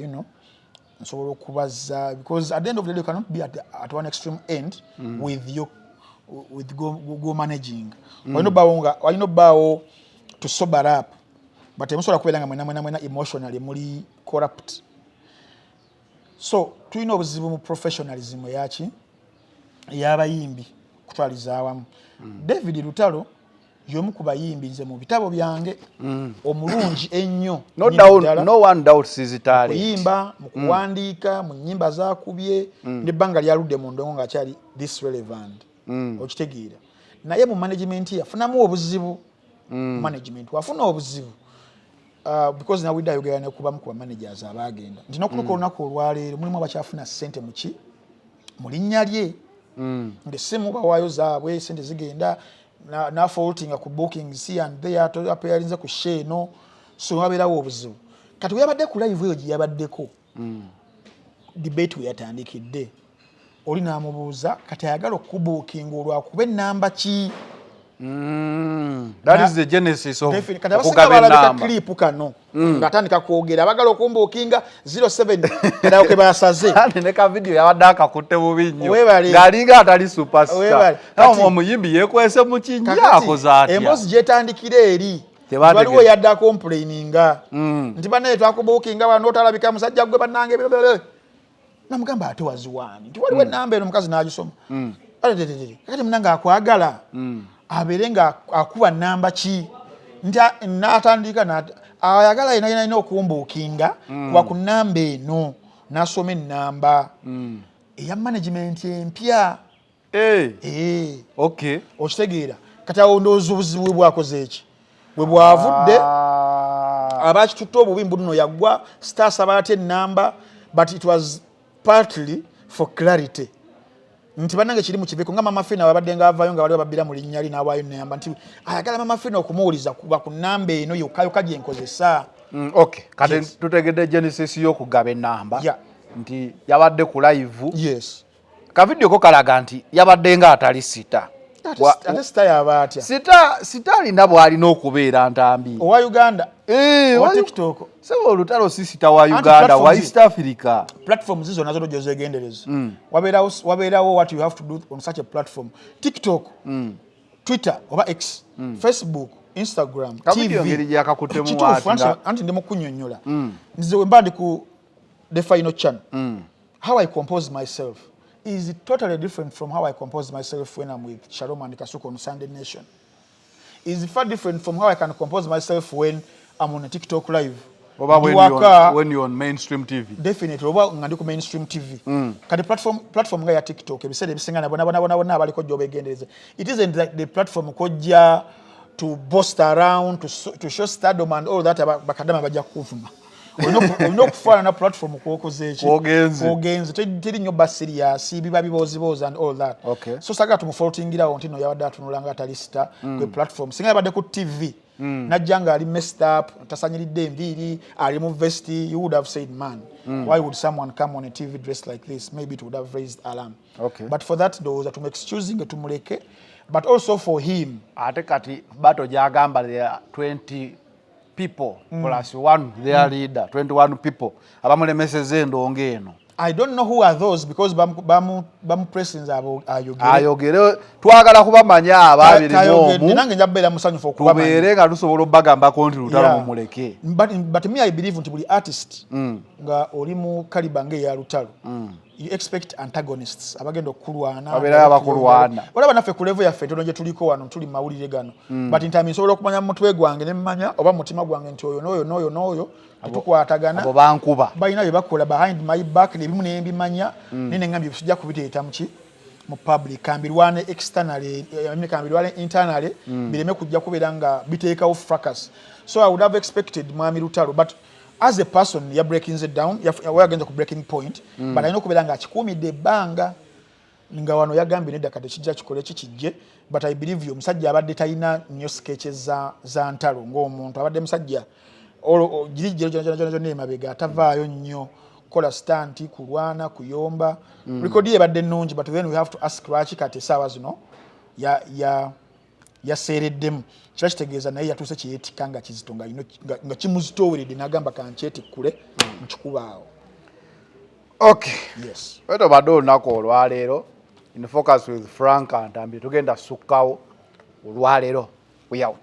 nsobola okubaza because at the end of the day you cannot be at one extreme end with go managing walina obbaawo to sober up but emusobola kubeera nga mwena emotionally muli corrupt so tulina obuzibu mu professionalism ey'abayimbi kutwaliza awamu David Lutalo y'omu ku bayimbi nze mu bitabo byange omulungi ennyo no one doubts his talent kuyimba mu kuwandiika mu nnyimba zakubye n'ebbanga lyaludde mu ndongo ng'akyali this relevant okitegeera naye mu management yafunamu obuzibu management wafuna obuzibu because nawidde ayogera ne kubamu ku bamanagers abaagenda nti n'okuluka olunaku olwaleero mulimu abakyafuna ssente mu linnya lye ng'essimu bawaayo zaabwe ssente zigenda nafaultinga ku bookings here and there apeyalinze ku share no so wabeerawo obuzibu kati weyabadde ku live eyo gye yabaddeko debate weyatandikidde oli n'amubuuza kati ayagala okubookinga olwakuba ennamba ki that is the genesis of okugaba ennamba clip kano ng'atandika kwogera abagala okumbookinga 07 erawo ke basaze ne ka video yabadde akakutte bubi nnyo Webale. ng'alinga atali superstar omuyimbi yeekwese mu kinnya akoza atya emboozi gyetandikira eri waliwo yadde acomplaininga nti bannaye twakubookinga wano otalabika musajja gwe bannange namugamba ate waziwani nti waliwo enamba eno mukazi n'agisoma kati munanga akwagala abeere nga akuba namba ki nti n'atandika ayagala ina okumbuukinga kuba ku namba eno n'asoma ennamba eya management empya okitegeera kati awo ndowooza obuzibu bwakoze eki bwe bwavudde abakitutte obubi mbu nno yaggwa sitaasaba ate ennamba but it was partly for clarity nti bannange kiri mu kiveeko nga mama Fina babadde nga avaayo nga baliwo babbira mu linnya li n'awaayo nnamba nti ayagala mama Fina okumuwuliza kuba ku nnamba eno yokka gye nkozesa kati tutegedde genesis y'okugaba ennamba nti yabadde ku live kavidiyo ko kalaga nti yabadde nga atali sita ate sita yaba atya sita alina bw'alina okubeera ntambi owa Uganda wa TikTok sebo olutalo si sita wa Uganda wa East Africa platforms zizo nazo dojo zegendereza wabeerawo what you have to do on such a platform TikTok Twitter oba X Facebook Instagram TV anti ndimo kunyonyola nzize wembandi ku the final channel how I compose myself is totally different from how I compose myself when I'm with Shalom and Kasuko on Sunday Nation. Is far different from how I can compose myself when I'm on a TikTok live. When you're on mainstream TV. Definitely. Ngandi ku mainstream TV. Kati platform nga ya TikTok ebisere ebisingana bona abaliko jobe gendereze. It isn't like the platform kojja to boast around to show stardom and all that bakadama bajja kuvuma. Olina okufaana na platform kwokoze eki ogenze teri nnyo basirias biba bibooziboza and all that so sagala tumufaultingirawo nti no yabadde atunula nga atali sita kwe platform singa yabadde ku TV najja nga ali messed up tasanyiridde enviiri ali mu vesti you would have said man why would someone come on a TV dressed like this maybe it would have raised alarm but for that those to excusing tumuleke but also for him ate kati bato gyagamba there 20 people plus one their leader 21 people abamulemeseze endongo eno I don't know who are those because bamu pressings ayogere twagala kubamanya ababiri bomu nange njabela musanyufu okubamanya tubeere nga tusobola obagamba konti lutalo mumuleke but me I believe nti buli artist nga oli mu kalibange ya lutalo you expect antagonists abagenda okulwana olaba naffe ku level yaffe tono gye tuliko wano tuli mawulire gano but in time nsobola okumanya mu mutwe gwange ne mmanya oba mutima gwange nti oyo n'oyo tukwatagana abo bankuba balina bye bakola behind my back nebimu nembimanya nene ngambye bisujja kubiteeta mu public kambirwane externally kambirwane internally bireme kujja kubeera nga biteekawo fracas so I would have expected mwami Lutalo but as a person ya breaking it down we are going to breaking point but I know kubeera nga akikumidde ebbanga nga wano yagambye nedda kati kijja kikole kijje but I believe you musajja abadde talina nnyo sketches za ntalo ng'omuntu abadde musajja jirijo emabega atavaayo nnyo kola stanti kulwana kuyomba record ye badde nnungi but then we have to ask lwaki kati essaawa zino yaseereddemu kiba kitegeeza naye yatuuse kyeyeetika nga kizito nga kimuzitooweredde n'agamba kankyetikkule nkikubaawo weto badde olunaku olwaleero in focus with Frank Antambi tugenda sukkawo olwaleero we out